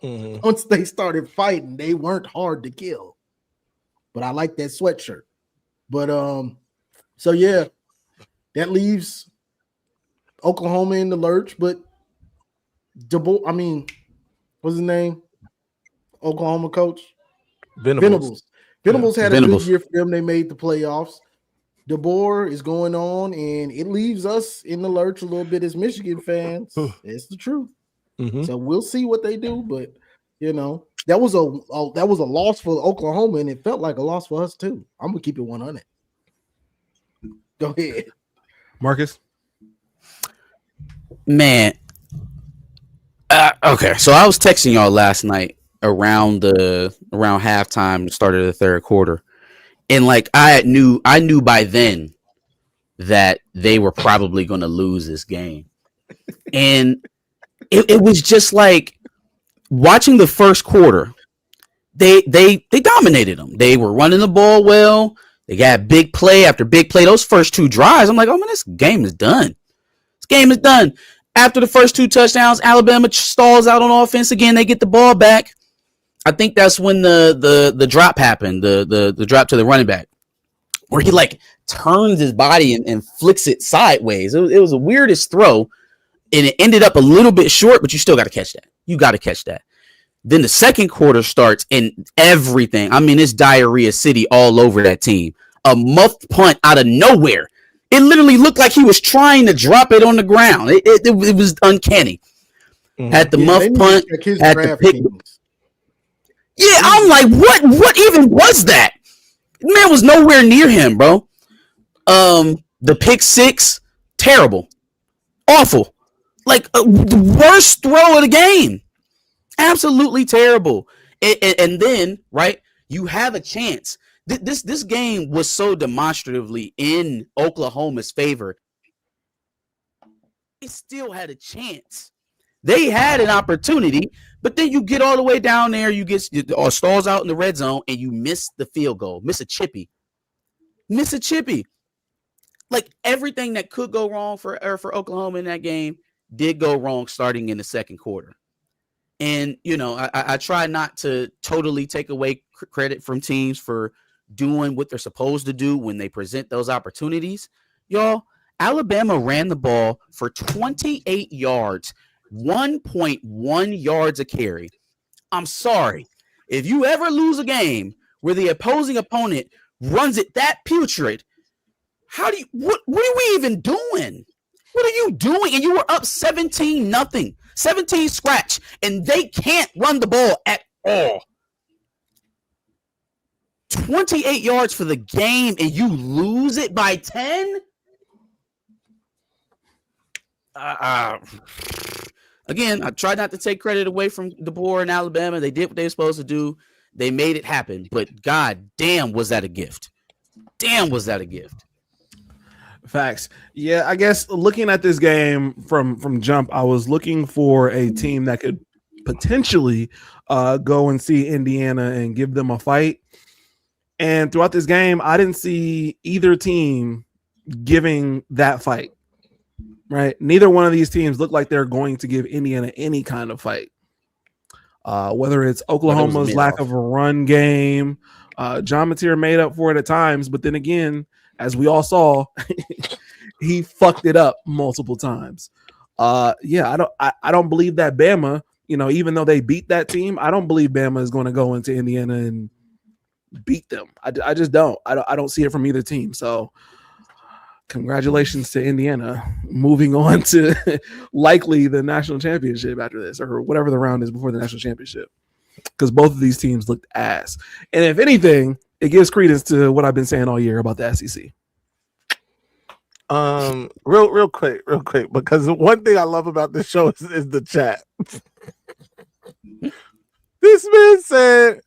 once they started fighting, they weren't hard to kill. But I like that sweatshirt. But so yeah, that leaves Oklahoma in the lurch. But what's his name? Oklahoma coach Venables. Venables had a good year for them. They made the playoffs. DeBoer is going on, and it leaves us in the lurch a little bit as Michigan fans. It's the truth. So we'll see what they do, but you know, that was a loss for Oklahoma, and it felt like a loss for us too. I'm gonna keep it 100. Go ahead, Marcus. Man, okay. So I was texting y'all last night around halftime, start of the third quarter. And like I knew by then that they were probably going to lose this game. And it was just like watching the first quarter. They dominated them. They were running the ball well. They got big play after big play. Those first two drives, I'm like, oh man, this game is done. This game is done. After the first two touchdowns, Alabama stalls out on offense again. They get the ball back. I think that's when the drop happened, the drop to the running back, where he like turns his body and flicks it sideways. It was the weirdest throw, and it ended up a little bit short, but you still got to catch that. You got to catch that. Then the second quarter starts, and everything. I mean, it's diarrhea city all over that team. A muffed punt out of nowhere. It literally looked like he was trying to drop it on the ground. It was uncanny. Had the muff punt, had the pick. Yeah, I'm like, what even was that? Man was nowhere near him, bro. The pick six, terrible. Awful. Like, the worst throw of the game. Absolutely terrible. And then, right, you have a chance. This game was so demonstratively in Oklahoma's favor. They still had a chance. They had an opportunity, but then you get all the way down there, you get stalls out in the red zone, and you miss the field goal, miss a chippy. Like everything that could go wrong for Oklahoma in that game did go wrong starting in the second quarter. And, you know, I try not to totally take away credit from teams for doing what they're supposed to do when they present those opportunities. Y'all, Alabama ran the ball for 28 yards. 1.1 yards a carry. I'm sorry. If you ever lose a game where the opposing opponent runs it that putrid, what are we even doing? What are you doing? And you were up 17-0, 17 scratch, and they can't run the ball at all. 28 yards for the game, and you lose it by 10? Again, I try not to take credit away from DeBoer in Alabama. They did what they were supposed to do. They made it happen. But god damn, was that a gift? Damn, was that a gift? Facts. Yeah, I guess looking at this game from jump, I was looking for a team that could potentially go and see Indiana and give them a fight. And throughout this game, I didn't see either team giving that fight. Right. Neither one of these teams look like they're going to give Indiana any kind of fight. Whether it's Oklahoma's lack of a run game, John Mateer made up for it at times, but then again, as we all saw, he fucked it up multiple times. Yeah, I don't believe that Bama, you know, even though they beat that team, I don't believe Bama is going to go into Indiana and beat them. I just don't. I don't see it from either team. So congratulations to Indiana, moving on to likely the national championship after this, or whatever the round is before the national championship, because both of these teams looked ass. And if anything, it gives credence to what I've been saying all year about the SEC. Real quick, because one thing I love about this show is the chat. This man said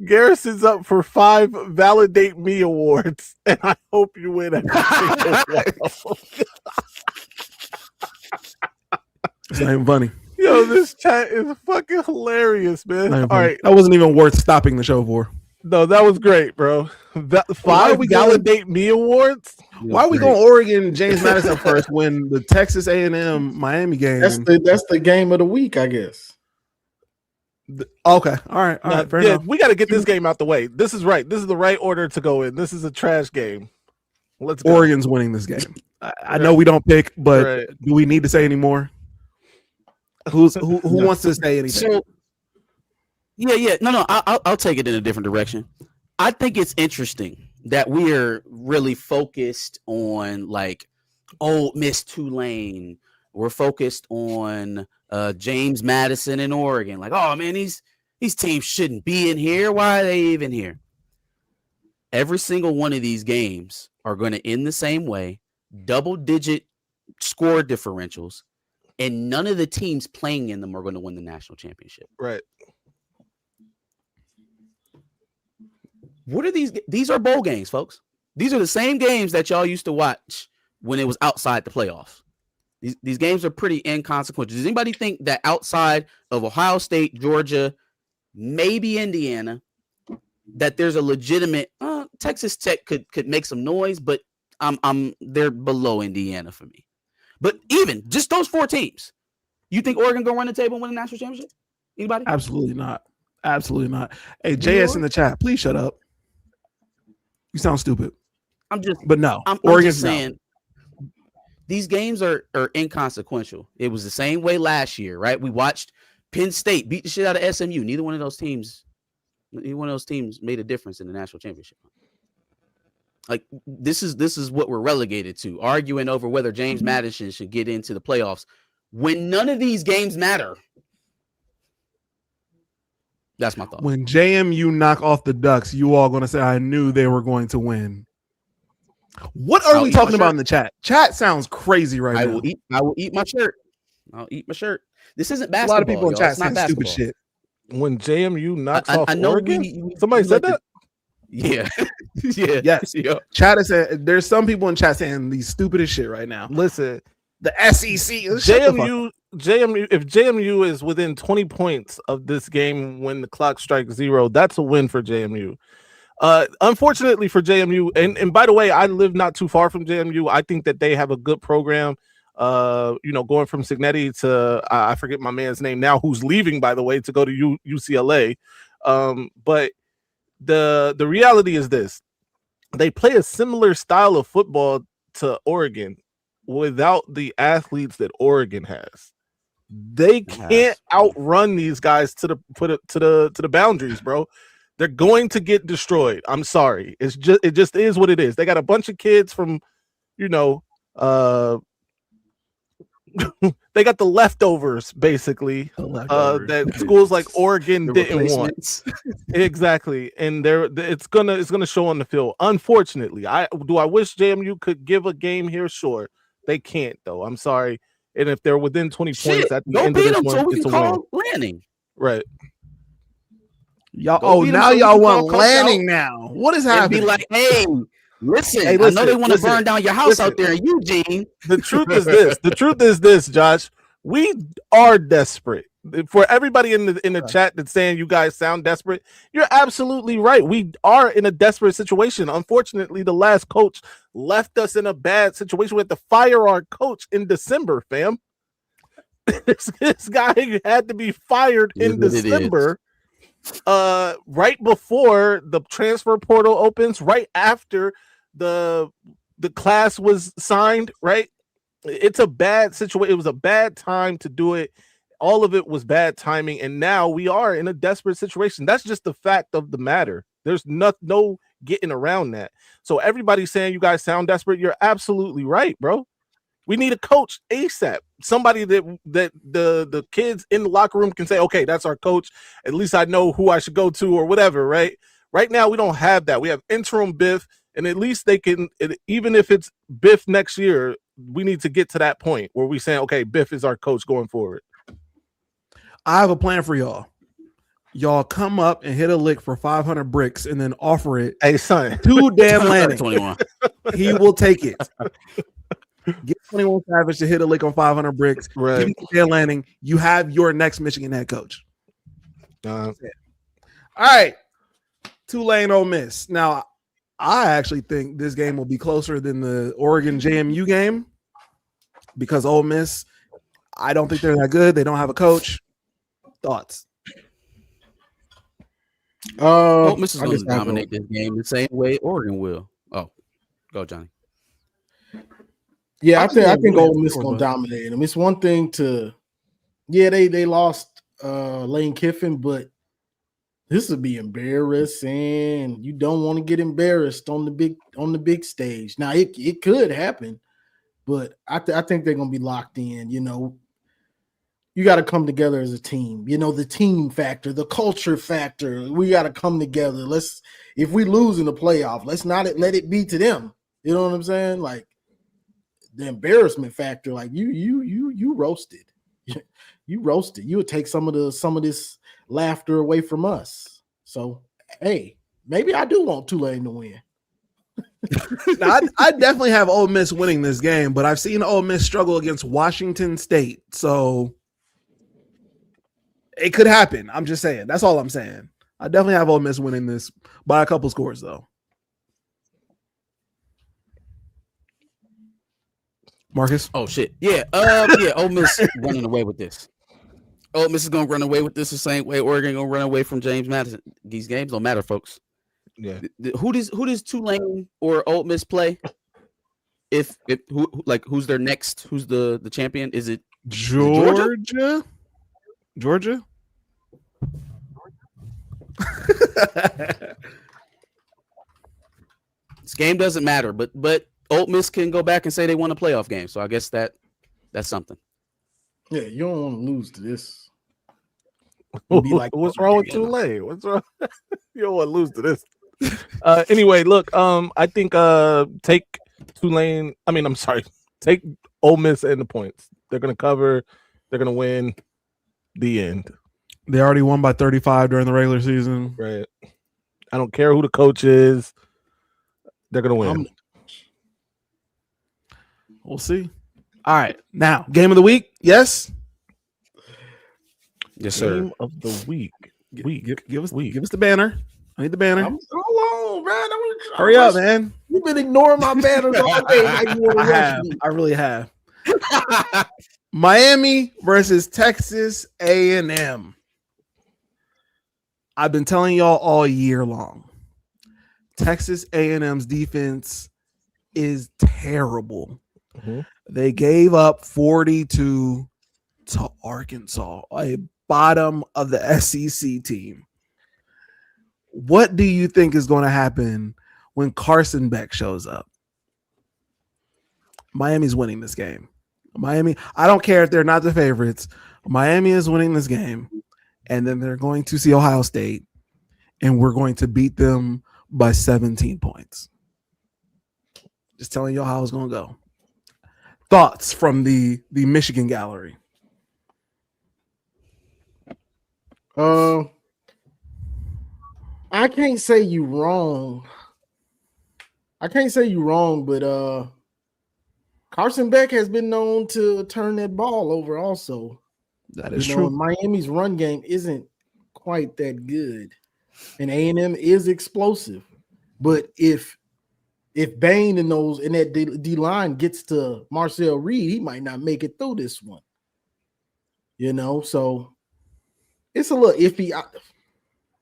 Garrison's up for 5 Validate Me awards, and I hope you win every single one. It's not even funny. Yo, this chat is fucking hilarious, man. All right, that wasn't even worth stopping the show for. No, that was great, bro. 5 Validate Me awards. Why are we going Oregon, James Madison first when the Texas A&M Miami game? That's the game of the week, I guess. Okay, all right, fair enough. We got to get this game out the way. This is right. This is the right order to go in. This is a trash game. Let's go. Oregon's winning this game. I know we don't pick, but do we need to say any more? Who wants to say anything? So, yeah. No. I'll take it in a different direction. I think it's interesting that we are really focused on like Ole Miss Tulane. We're focused on James Madison in Oregon. Like, oh man, these teams shouldn't be in here. Why are they even here? Every single one of these games are going to end the same way, double-digit score differentials, and none of the teams playing in them are going to win the national championship. Right. What are these? These are bowl games, folks. These are the same games that y'all used to watch when it was outside the playoffs. These games are pretty inconsequential. Does anybody think that outside of Ohio State, Georgia, maybe Indiana, that there's a legitimate Texas Tech could make some noise, but they're below Indiana for me. But even just those 4 teams, you think Oregon gonna run the table and win the national championship? Anybody? Absolutely not. Absolutely not. Hey, JS in the chat, please shut up. You sound stupid. But no, Oregon's saying. These games are inconsequential. It was the same way last year, right? We watched Penn State beat the shit out of SMU. Neither one of those teams made a difference in the national championship. Like this is what we're relegated to, arguing over whether James Madison should get into the playoffs when none of these games matter. That's my thought. When JMU knock off the Ducks, you all going to say, I knew they were going to win. What are we talking about in the chat? Chat sounds crazy right now. I will eat my shirt. I'll eat my shirt. This isn't basketball. A lot of people in chat saying stupid shit. When JMU knocks off Oregon? Somebody said that? Yeah. Yeah. Yes. Yeah. Chat is saying, there's some people in chat saying these stupidest shit right now. Listen, the SEC. JMU, if JMU is within 20 points of this game when the clock strikes 0, that's a win for JMU. Unfortunately for JMU, and by the way, I live not too far from JMU. I think that they have a good program. Going from Cignetti to I forget my man's name now, who's leaving, by the way, to go to UCLA. But the reality is this: they play a similar style of football to Oregon without the athletes that Oregon has. They can't outrun these guys to the boundaries, bro. They're going to get destroyed. I'm sorry. It just is what it is. They got a bunch of kids from, they got the leftovers basically. That schools like Oregon didn't want. Exactly. And it's gonna show on the field. Unfortunately, I wish JMU could give a game here. Sure, they can't though. I'm sorry. And if they're within 20 points at the end of this one, it's a win. Lanning. Right. Y'all, now y'all want Lanning now. What is happening? Be like, hey, listen, I know they want to burn down your house out there in Eugene. The truth is this. The truth is this, Josh. We are desperate. For everybody in the chat that's saying you guys sound desperate, you're absolutely right. We are in a desperate situation. Unfortunately, the last coach left us in a bad situation. We had to fire our coach in December, fam. This guy had to be fired in December. Right before the transfer portal opens, right after the class was signed, right? It's a bad situation. It was a bad time to do it. All of it was bad timing, and now we are in a desperate situation. That's just the fact of the matter. There's no getting around that. So everybody's saying you guys sound desperate. You're absolutely right, bro. We need a coach ASAP. Somebody that the kids in the locker room can say, okay, that's our coach. At least I know who I should go to or whatever, right? Right now, we don't have that. We have interim Biff, And at least they can, even if it's Biff next year, we need to get to that point where we saying, okay, Biff is our coach going forward. I have a plan for y'all. Y'all come up and hit a lick for 500 bricks and then offer it. Hey, son. To Dan Lanning. 21. He will take it. Get 21 Savage to hit a lick on 500 bricks. Right. Give it to Dan Lanning. You have your next Michigan head coach. All right. Tulane Ole Miss. Now, I actually think this game will be closer than the Oregon JMU game because Ole Miss, I don't think they're that good. They don't have a coach. Thoughts? Ole Miss is going to dominate this game the same way Oregon will. Oh, go, Johnny. Yeah, I think Ole Miss going to dominate them. It's one thing to, they lost Lane Kiffin, but this would be embarrassing. You don't want to get embarrassed on the big stage. Now it could happen, but I think they're gonna be locked in. You know, you got to come together as a team. You know, the team factor, the culture factor. We got to come together. If we lose in the playoff, let's not let it be to them. You know what I'm saying? Like the embarrassment factor. Like you roasted. You roasted. You would take some of this laughter away from us. So, hey, maybe I do want Tulane to win. Now, I definitely have Ole Miss winning this game, but I've seen Ole Miss struggle against Washington State. So it could happen. I'm just saying. That's all I'm saying. I definitely have Ole Miss winning this by a couple scores, though. Marcus? Oh, shit. Yeah. Ole Miss running away with this. Ole Miss is going to run away with this the same way Oregon going to run away from James Madison. These games don't matter, folks. Yeah. Who does Tulane or Ole Miss play? Who's their next? Who's the champion? Is it Georgia? This game doesn't matter, but Ole Miss can go back and say they won a playoff game. So I guess that's something. Yeah, you don't want to lose to this. What's wrong with Tulane? What's wrong? You don't want to lose to this. Anyway, look, I think take Tulane. Take Ole Miss and the points. They're gonna cover. They're gonna win. The end. They already won by 35 during the regular season. Right. I don't care who the coach is. They're gonna win. We'll see. All right. Now, game of the week. Yes. Yes, sir. Game of the week. Give us the banner. I need the banner. Hold on, man. Hurry up, man. You've been ignoring my banners all day. I really have. Miami versus Texas A&M. I've been telling y'all all year long. Texas A&M's defense is terrible. Mm-hmm. They gave up 42 to Arkansas, a bottom of the SEC team. What do you think is going to happen when Carson Beck shows up? Miami's winning this game. Miami, I don't care if they're not the favorites. Miami is winning this game, and then they're going to see Ohio State, and we're going to beat them by 17 points. Just telling y'all how it's going to go. Thoughts from the Michigan gallery? I can't say you wrong. But Carson Beck has been known to turn that ball over also. That is true. Miami's run game isn't quite that good. And A&M is explosive. But if Bain and that D line gets to Marcel Reed, he might not make it through this one. So it's a little iffy.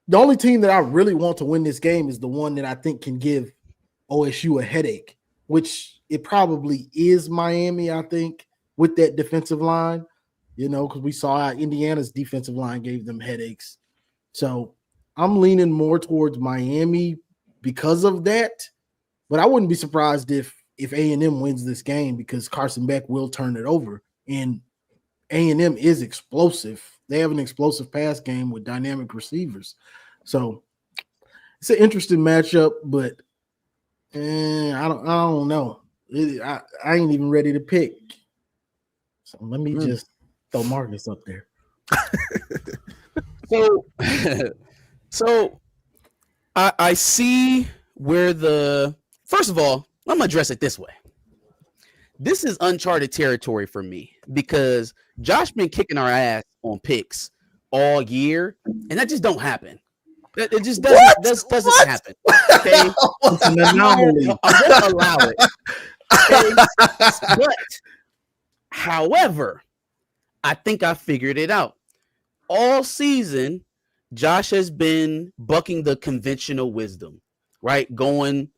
The only team that I really want to win this game is the one that I think can give OSU a headache, which it probably is Miami, I think, with that defensive line, because we saw how Indiana's defensive line gave them headaches. So I'm leaning more towards Miami because of that, but I wouldn't be surprised if A&M wins this game because Carson Beck will turn it over, and A&M is explosive. They have an explosive pass game with dynamic receivers. So it's an interesting matchup, but I don't know. I ain't even ready to pick. So let me just throw Marcus up there. So I see where first of all, I'm gonna address it this way. This is uncharted territory for me because Josh been kicking our ass on picks all year, and that just don't happen. It just doesn't happen. Okay, It's an anomaly. I won't allow it. Okay? But, however, I think I figured it out. All season, Josh has been bucking the conventional wisdom, right? Going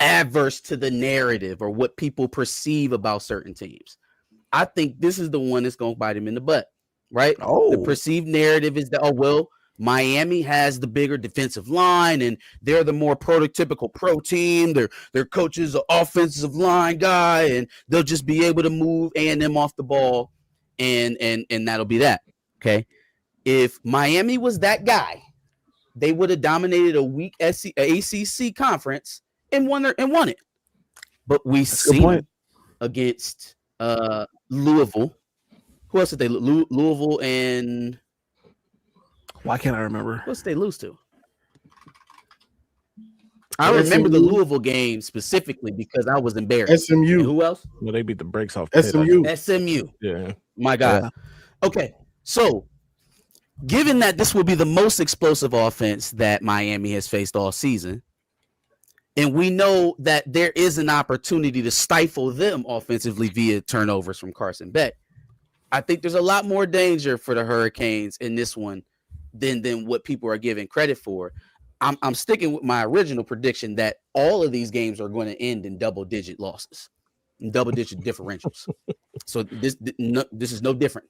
adverse to the narrative or what people perceive about certain teams. I think this is the one that's going to bite him in the butt, right? The perceived narrative is that, Miami has the bigger defensive line and they're the more prototypical pro team. Their coach is an offensive line guy and they'll just be able to move A&M off the ball and that'll be that. Okay. If Miami was that guy, they would have dominated a weak ACC conference and won it. But we see against Louisville. Who else did they Louisville and why can't I remember? What's they lose to? I remember the Louisville game specifically because I was embarrassed. SMU. And who else? Well, they beat the brakes off SMU. Yeah. My God. Yeah. Okay. So, given that this will be the most explosive offense that Miami has faced all season, and we know that there is an opportunity to stifle them offensively via turnovers from Carson Beck, I think there's a lot more danger for the Hurricanes in this one than what people are giving credit for. I'm sticking with my original prediction that all of these games are going to end in double-digit losses, in double-digit differentials. So this is no different,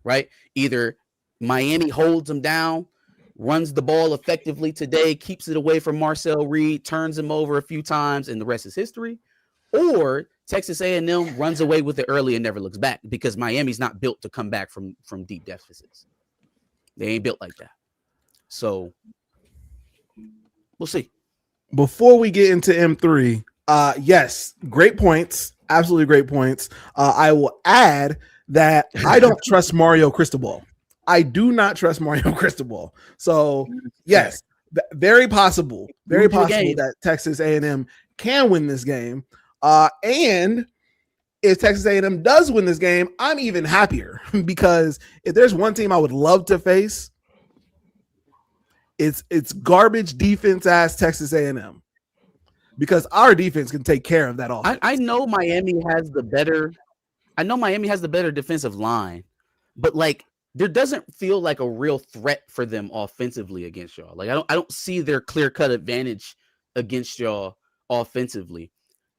right? Either Miami holds them down, runs the ball effectively today, keeps it away from Marcel Reed, turns him over a few times, and the rest is history, or Texas A&M runs away with it early and never looks back because Miami's not built to come back from deep deficits. They ain't built like that. So we'll see. Before we get into M3, yes, great points. Absolutely great points. I will add that I don't trust Mario Cristobal. I do not trust Mario Cristobal. So, yes, very possible that Texas A&M can win this game. And if Texas A&M does win this game, I'm even happier because if there's one team I would love to face, it's garbage defense ass Texas A&M, because our defense can take care of that offense. I know Miami has the better defensive line, but like there doesn't feel like a real threat for them offensively against y'all. Like I don't see their clear-cut advantage against y'all offensively.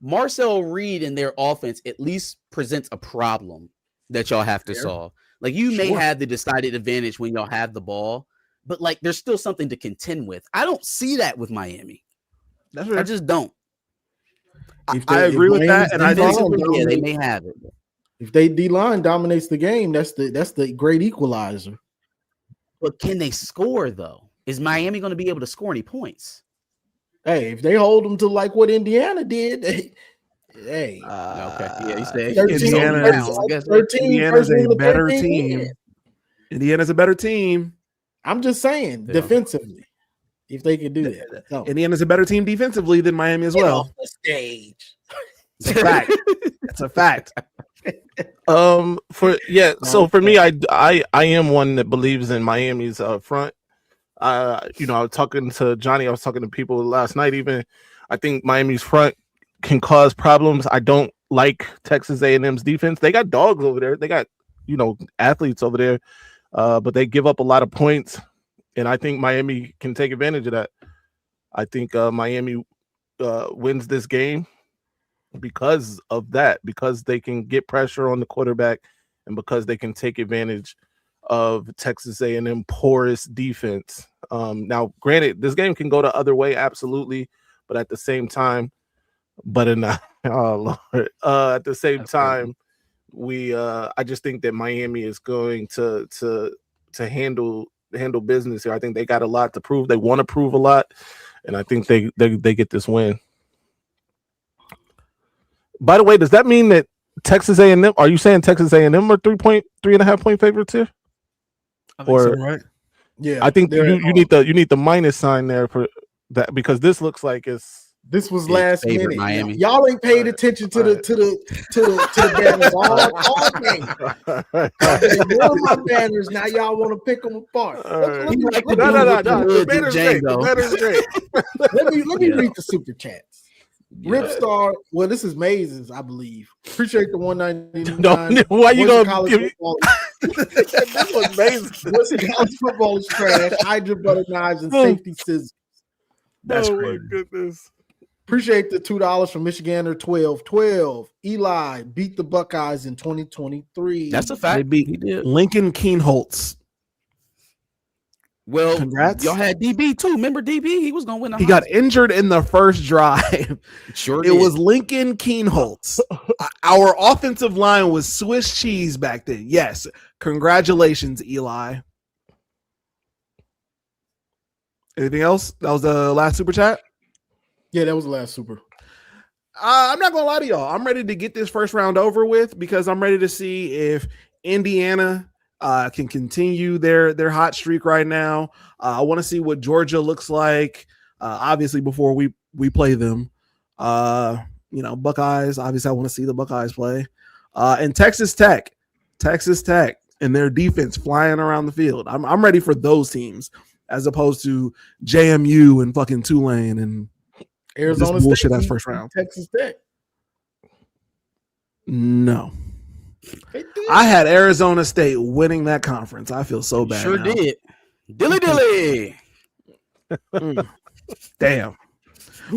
Marcel Reed and their offense at least presents a problem that y'all have to solve. Like you may have the decided advantage when y'all have the ball, but like there's still something to contend with. I don't see that with Miami. That's right. I just don't. I agree with that, and I think they may have it. If they D-line dominates the game, that's the great equalizer. But can they score though? Is Miami going to be able to score any points? Hey, if they hold them to like what Indiana did, okay, yeah, you say Indiana's a better team. Indiana's a better team. I'm just saying, defensively, if they could do that. So. Indiana's a better team defensively than Miami as well. Off the stage. It's a fact. It's a fact. So for me, I am one that believes in Miami's front. I was talking to Johnny, I was talking to people last night even. I think Miami's front can cause problems. I don't like Texas A&M's defense. They got dogs over there. They got, athletes over there, but they give up a lot of points, and I think Miami can take advantage of that. I think Miami wins this game because of that, because they can get pressure on the quarterback and because they can take advantage of Texas A&M porous defense. Now, granted, this game can go the other way, absolutely, but at the same time, at the same time, I just think that Miami is going to handle business here. I think they got a lot to prove. They want to prove a lot, and I think they get this win. By the way, does that mean that Texas A&M? Are you saying Texas A&M are 3.5 point favorites here? I think so, right? Yeah, I think you need the minus sign there for that because this looks like this was Yeah, last favorite minute. Miami. Y'all ain't paid attention to the banners all game. One of my banners. Now y'all want to pick them apart. Let me The banner's great. The banner's great. let me read the super chats. Ripstar, well, this is Mazes, I believe. Appreciate the 199. Why you gonna college give me? football? This was amazing. What's college football is trash. Hydra butter knives and safety scissors. That's oh crazy. my goodness. Appreciate the $2 from Michigander 12. Eli beat the Buckeyes in 2023. That's a fact. They beat He did. Lincoln Keenholz. Well, Congrats. y'all had DB too. Remember DB? He was gonna win. He got injured in the first drive. Sure. It was Lincoln Keenholz. Our offensive line was Swiss cheese back then. Yes. Congratulations, Eli. Anything else? That was the last super chat. Yeah, that was the last super. I'm not gonna lie to y'all. I'm ready to get this first round over with because I'm ready to see if Indiana can continue their hot streak right now. I want to see what Georgia looks like. Obviously, before we play them, Buckeyes. Obviously, I want to see the Buckeyes play. And Texas Tech, and their defense flying around the field. I'm ready for those teams as opposed to JMU and fucking Tulane and Arizona this bullshit State that's beat first round. Texas Tech. No. They did. I had Arizona State winning that conference. I feel so bad. Sure now. did. Dilly. Damn.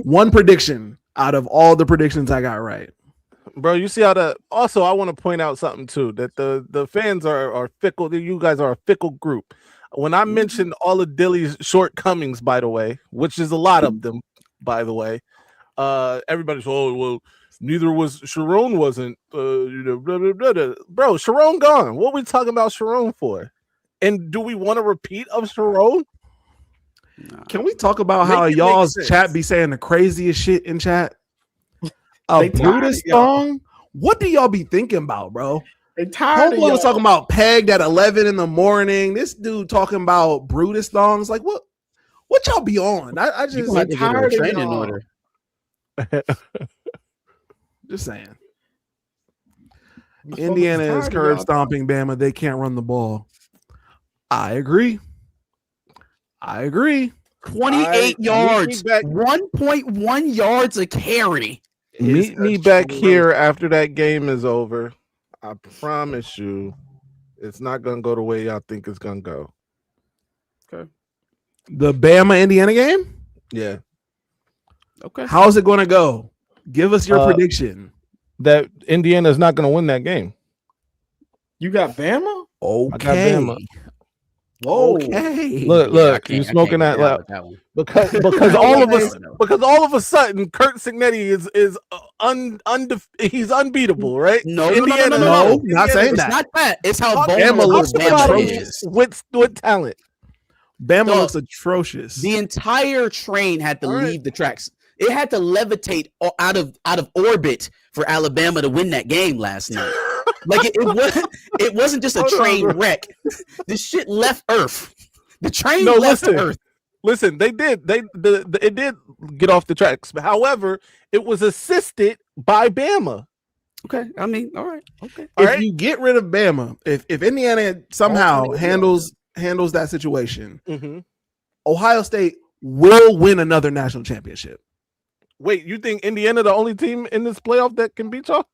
One prediction out of all the predictions I got right. Bro, you see how also I want to point out something too, that the fans are fickle. You guys are a fickle group. When I mentioned all of Dilly's shortcomings, by the way, which is a lot of them, by the way, everybody's neither was Sharon wasn't blah, blah, blah, blah. Bro, Sharon gone. What we talking about Sharon for? And do we want a repeat of Sharon? Can we talk about how Make it y'all's make sense. chat be saying the craziest shit in chat? They A tired Brutus of y'all. song? What do y'all be thinking about, bro? They tired of Homeboy was y'all. talking about pegged at 11 in the morning. This dude talking about Brutus songs. Like, what y'all be on? I You just, gonna have to get a tired of training y'all. order. just saying. These Indiana folks is tired of curb y'all. stomping Bama. They can't run the ball. I agree. 28 yards, Meet me back, 1.1 yards a carry. meet me back here after that game is over. I promise you, it's not gonna go the way y'all think it's gonna go. The Bama Indiana game? Yeah, Okay. How's it going to go? Give us your Uh, prediction. that Indiana is not gonna win that game. You got Bama? I got Bama. Whoa. Okay. Look, you smoking that loud one. because all of us No. because all of a sudden Kurt Signetti is he's unbeatable, right? No, No, not saying It's that. not that. It's how Talk- Bama vulnerable looks Bama atrocious. is. with talent. Bama Dog, looks atrocious. The entire train had to All right. leave the tracks. It had to levitate out of orbit for Alabama to win that game last night. Like it wasn't just a Hold on, train bro. wreck. The shit left Earth. The train No, left listen. Earth. Listen, it did get off the tracks. However, it was assisted by Bama. Okay, I mean, all right, okay. if right. you get rid of Bama, if Indiana somehow handles that situation, Ohio State will win another national championship. Wait, you think Indiana the only team in this playoff that can beat y'all?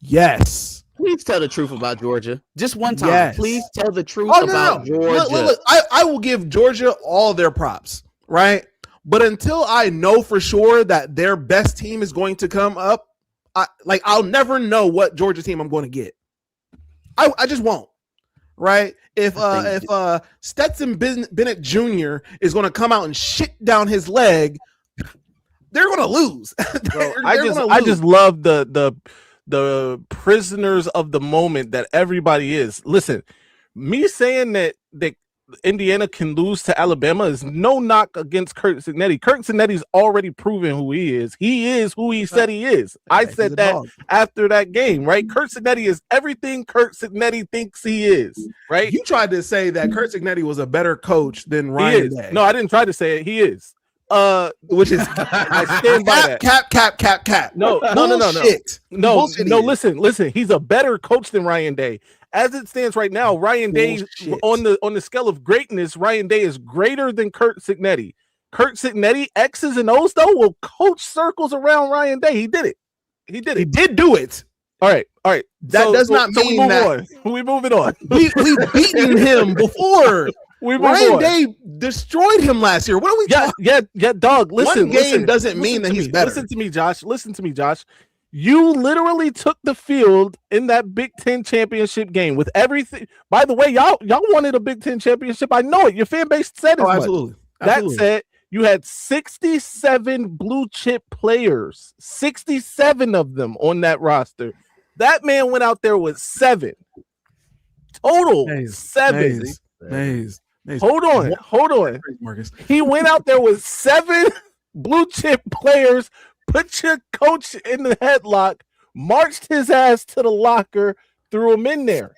Yes. Please tell the truth about Georgia. Just one time. Yes. Please tell the truth Oh, about Georgia. Look, I will give Georgia all their props, right? But until I know for sure that their best team is going to come up, I'll never know what Georgia team I'm going to get. I just won't. Right? If Stetson Bennett Jr. is going to come out and shit down his leg, they're going to lose. Bro, I just love the prisoners of the moment that everybody is. Listen, me saying that Indiana can lose to Alabama is no knock against Curt Cignetti. Curt Cignetti's already proven who he is. He is who he said he is. I said that after that game, right? Curt Cignetti is everything Curt Cignetti thinks he is, right? You tried to say that Curt Cignetti was a better coach than Ryan Day. No, I didn't try to say it. He is. Which is I stand by that. Cap. No. Listen. He's a better coach than Ryan Day. As it stands right now, Ryan Day on the scale of greatness, Ryan Day is greater than Curt Cignetti. Curt Cignetti, X's and O's though, will coach circles around Ryan Day. He did it. He did do it. All right. That does not mean that we moving on. We've beaten him before. Ryan Day destroyed him last year. What are we talking? Yeah, dog. Listen, one game doesn't mean that he's better. Listen to me, Josh. You literally took the field in that Big Ten championship game with everything. By the way, y'all wanted a Big Ten championship. I know it. Your fan base said it. Absolutely. That said, you had 67 blue chip players, 67 of them on that roster. That man went out there with 7 total. 7. Maze. Hold on, Marcus. He went out there with 7 blue chip players, put your coach in the headlock, marched his ass to the locker, threw him in there.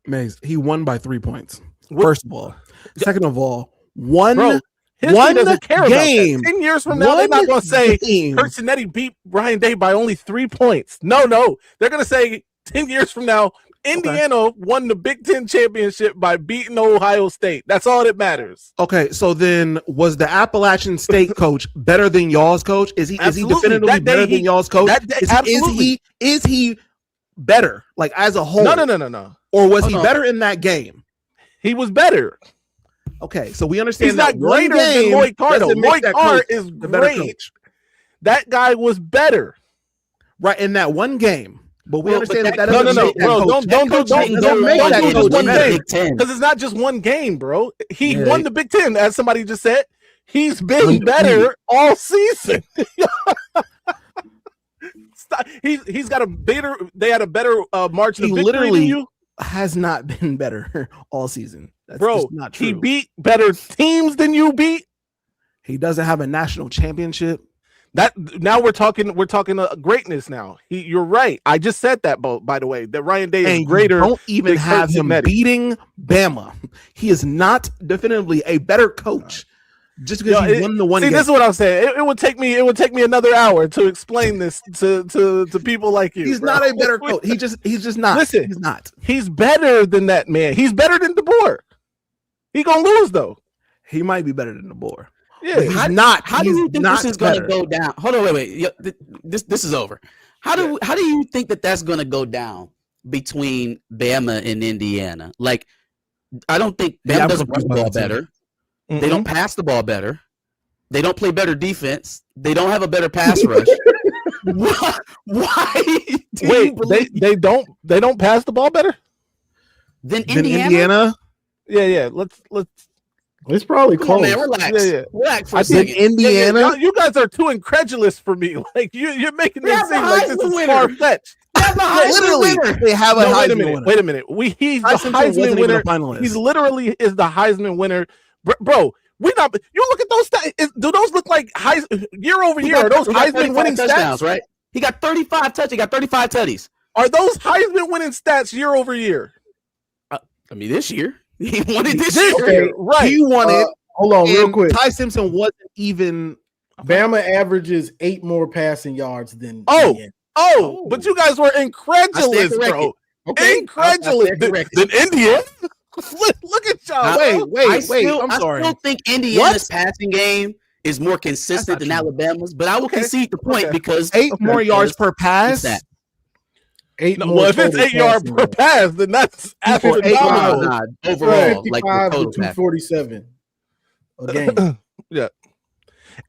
Maze, he won by 3 points. First of all. Second of all, history doesn't care game. About that. 10 years from now, they're not going to say Curt Cignetti beat Ryan Day by only 3 points. No. They're going to say 10 years from now, Indiana won the Big Ten championship by beating Ohio State. That's all that matters. Okay, so then was the Appalachian State coach better than y'all's coach? Is he definitively better than y'all's coach? Is he better, like as a whole? No. Or was he better in that game? He was better. Okay, so we understand he's not greater than Lloyd Carr. Lloyd Carr is great. That guy was better, right, in that one game. But we understand that doesn't make that coach better. Because it's not just one game, bro. He won the Big Ten, as somebody just said. He's been better all season. He's got a better. They had a better margin of victory than you. Has not been better all season. That's bro, not true. He beat better teams than you beat. He doesn't have a national championship. That now we're talking greatness now. You're right. I just said that, by the way, that Ryan Day is greater. Don't even have him beating Bama. He is not definitively a better coach just because he won the one game. This is what I'm saying. It would take me another hour to explain this to people like you. He's not a better coach. He's just not. Listen, he's not. He's better than that man. He's better than DeBoer. He gonna lose though. He might be better than DeBoer. Yeah, he's not. How do you think this is going to go down? Hold on, wait. This is over. How do you think that's going to go down between Bama and Indiana? Like, I don't think Bama doesn't run the ball better. Mm-hmm. They don't pass the ball better. They don't play better defense. They don't have a better pass rush. Why? They don't pass the ball better than Indiana? Yeah. Let's. It's probably close. Man, relax. Yeah. Relax for a second. Indiana. Yeah. You guys are too incredulous for me. Like you're making this seem like this is far fetched. Literally, they have a Heisman winner. Wait a minute. He's the Heisman winner. He's literally is the Heisman winner, bro. We're not. You look at those stats. Do those look like year over year? Are those Heisman winning stats? Right. He got 35 touchdowns. He got 35 tutties. Are those Heisman winning stats year over year? I mean, this year. He won it this year. Okay, right. He won it. Hold on, real quick. Ty Simpson wasn't even. Bama averages 8 more passing yards than. But you guys were incredulous, bro. Okay. Incredulous. Than Indiana. Look at y'all. Wait. I'm sorry. I still think Indiana's passing game is more consistent than Alabama's, but I will concede the point because 8 more yards per pass. If it's 8 yards per pass, then that's astronomical. Overall, 55 to 247 a game. Yeah,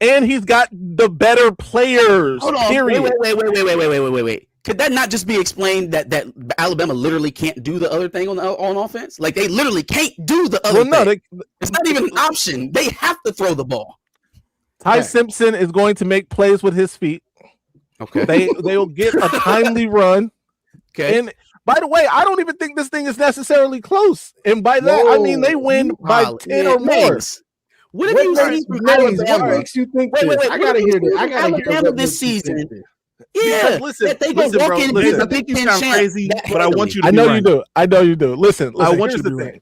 and he's got the better players. Hold on. Period. Wait. Could that not just be explained that Alabama literally can't do the other thing on offense? Like they literally can't do the other thing. It's not even an option. They have to throw the ball. Ty Simpson is going to make plays with his feet. Okay, they will get a timely run. Okay. And By the way, I don't even think this thing is necessarily close. And by that, I mean they win by 10 or more. What have you seen from Alabama? What makes you think Wait, I gotta hear this. I gotta hear Alabama this season. Yeah, listen, they go walk in bro, the Big Ten champ. Crazy, but I want you to I be know right. you do. I know you do. Listen, I want here's you to the be thing.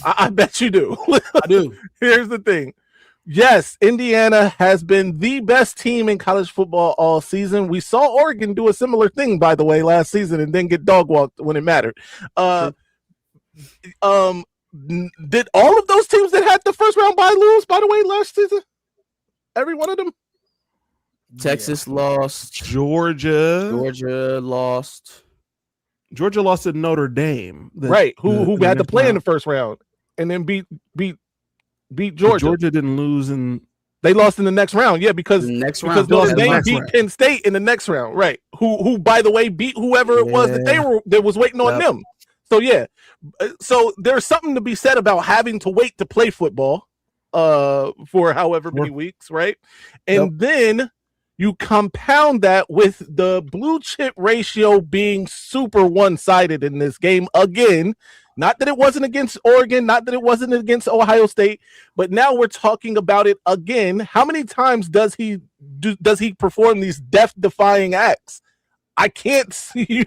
right. I bet you do. I do. Here's the thing. Yes, Indiana has been the best team in college football all season. We saw Oregon do a similar thing, by the way, last season and then get dog walked when it mattered. Did all of those teams that had the first round bye lose, by the way, last season? Every one of them? Texas lost. Georgia lost. Georgia lost to Notre Dame. Right. Who had to play in the first round and then beat Georgia. Georgia didn't lose in. They lost in the next round, because Notre Dame beat Penn State in the next round, right? Who by the way beat whoever it was that was waiting on them. So so there's something to be said about having to wait to play football for however many weeks, right? And then you compound that with the blue chip ratio being super one-sided in this game again. Not that it wasn't against Oregon, not that it wasn't against Ohio State, but now we're talking about it again. How many times does he perform these death-defying acts? I can't see you.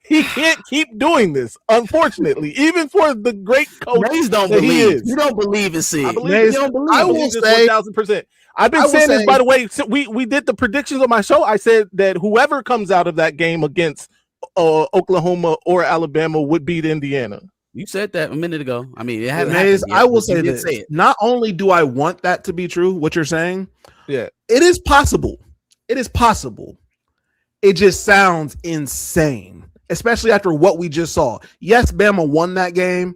He can't keep doing this, unfortunately, even for the great coach. Please don't that believe. He is. You don't believe in Sid. I believe. I will say 1,000%. I've been saying this, by the way. So we did the predictions on my show. I said that whoever comes out of that game against Oklahoma or Alabama would beat Indiana. You said that a minute ago. I mean, it hasn't Maze, happened yet, I will but you say did this. say it. Not only do I want that to be true, what you're saying, Yeah, it is possible. It is possible. It just sounds insane, especially after what we just saw. Yes, Bama won that game,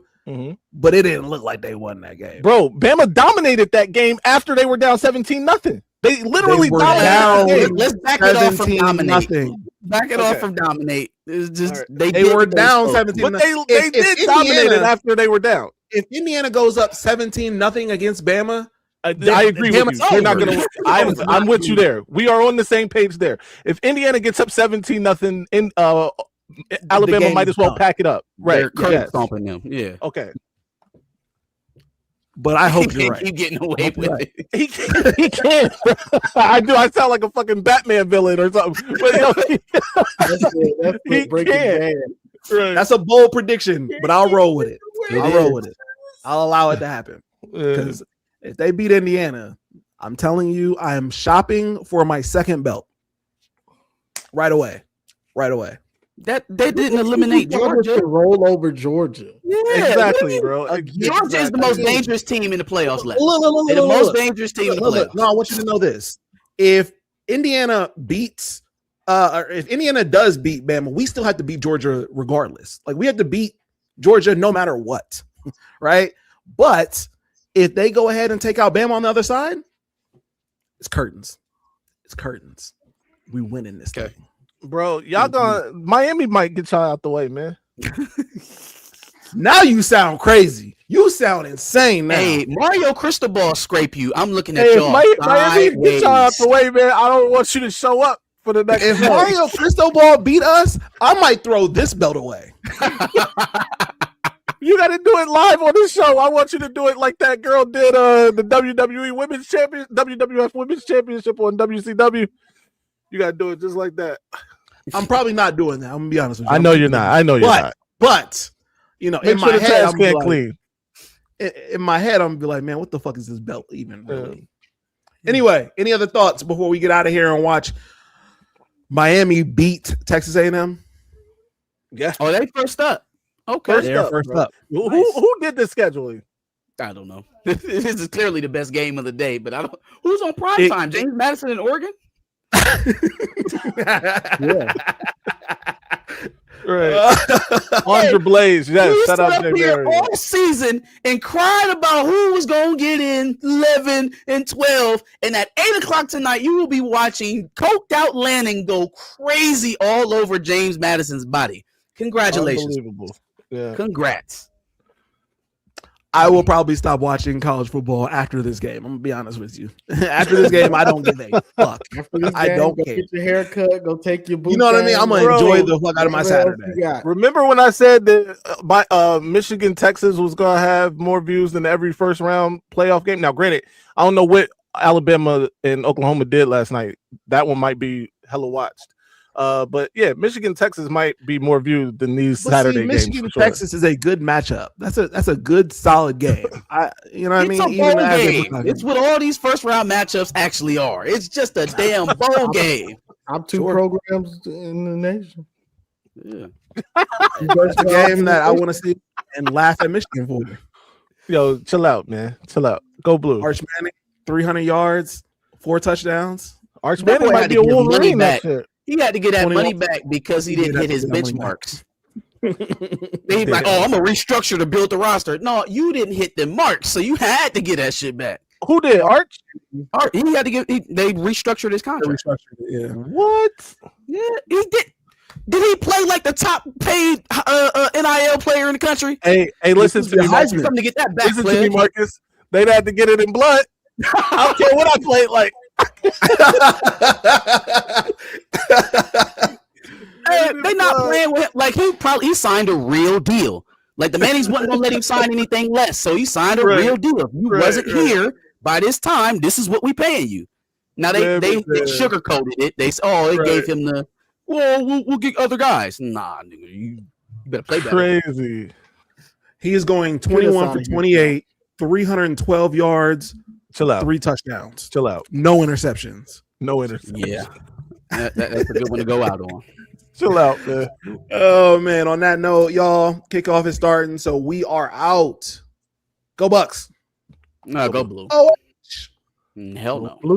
but it didn't look like they won that game. bro. Bama dominated that game after they were down 17-0. They literally dominated. Let's back it off from dominate. 17-0. Back it off from dominate. It's just They were down 17. But they did dominate it after they were down. If Indiana goes up 17-0 against Bama, I agree with you. We're not gonna. I'm with you there. We are on the same page there. If Indiana gets up 17-0 in Alabama might as well pack it up. Right. They're stomping them. Yeah. Okay. but I hope you're right. Keep getting away with it. He can't. I do. I sound like a fucking Batman villain or something. But, That's he Breaking Bad. right. That's a bold prediction, but I'll roll with it. I'll roll with it. I'll allow it to happen. Because if they beat Indiana, I'm telling you, I am shopping for my second belt right away. Right away. That they didn't eliminate Georgia. To roll over Georgia. Yeah, Exactly, bro. Georgia is the most dangerous team in the playoffs left. Look, They're the most dangerous team in the playoffs. No, I want you to know this. If Indiana beats, or if Indiana does beat Bama, we still have to beat Georgia regardless. Like, we have to beat Georgia no matter what, right? But if they go ahead and take out Bama on the other side, it's curtains. It's curtains. We win in this thing. Bro, y'all gonna Miami might get y'all out the way, man. Now you sound crazy. You sound insane now. Hey, Mario Cristobal scrape you. I'm looking at Hey, y'all. if Miami get y'all out the way, man, I don't want you to show up for the next. If match. Mario Cristobal beat us, I might throw this belt away. You got to do it live on the show. I want you to do it like that girl did the WWE Women's Champion, WWF Women's Championship on WCW. You got to do it just like that. I'm probably not doing that. I'm gonna be honest with you. I know you're not. I know you're not. But you know, Make in sure my the head, trash I'm can like, clean. in my head, I'm gonna be like, man, what the fuck is this belt even? Really? Anyway, any other thoughts before we get out of here and watch Miami beat Texas A&M? Yeah. Oh, they first up. Okay. They're first up. Who did the scheduling? I don't know. This is clearly the best game of the day, but I don't. Who's on prime time? James Madison in Oregon. Yeah. Right. Andre Blaze. Yes. We Shout stood out up Jay here Barry. all season and cried about who was going to get in 11 and 12. And at 8 o'clock tonight, you will be watching coked out Lanning go crazy all over James Madison's body. Congratulations. Unbelievable. Yeah. Congrats. I will probably stop watching college football after this game. I'm gonna be honest with you. After this game, I don't give a fuck. After this I game, don't go care. get your haircut, go take your boot. You know what I mean? I'm gonna enjoy the fuck out of my Saturday. Remember when I said that Michigan Texas was gonna have more views than every first round playoff game? Now, granted, I don't know what Alabama and Oklahoma did last night. That one might be hella watched. But yeah, Michigan Texas might be more viewed than these Saturday games. Michigan Texas is a good matchup. That's a good solid game. You know what I mean? It's a bowl game. It's what all these first round matchups actually are. It's just a damn bowl game. Top two programs in the nation. Yeah. It's a game that I want to see and laugh at Michigan for. Yo, chill out, man. Chill out. Go Blue. Arch Manning, 300 yards, 4 touchdowns. Arch Manning might be a Wolverine that shit. He had to get that money back because he didn't hit his benchmarks. He's like, oh, I'm gonna restructure to build the roster. No, you didn't hit the marks, so you had to get that shit back. Who did? Arch? He had to get. They restructured his contract. Yeah. What? Yeah, he did. Did he play like the top paid NIL player in the country? Hey, listen to me, Marcus. Something to get that back. Listen to me, Marcus. They'd have to get it in blood. I don't care what I played like. Hey, they not playing with him. Like he signed a real deal. Like the Mannings wasn't gonna let him sign anything less, so he signed a real deal. If you wasn't here by this time, this is what we paying you. Now they sugarcoated it. They gave him the we'll get other guys. Nah, nigga, you better play better. Crazy. He is going 21 for 28, 312 yards. Chill out. 3 touchdowns. Chill out. No interceptions. No interceptions. Yeah, that's a good one to go out on. Chill out, man. Oh man. On that note, y'all, kickoff is starting, so we are out. Go Bucks. No, go Blue. Oh, Hell no. Blue.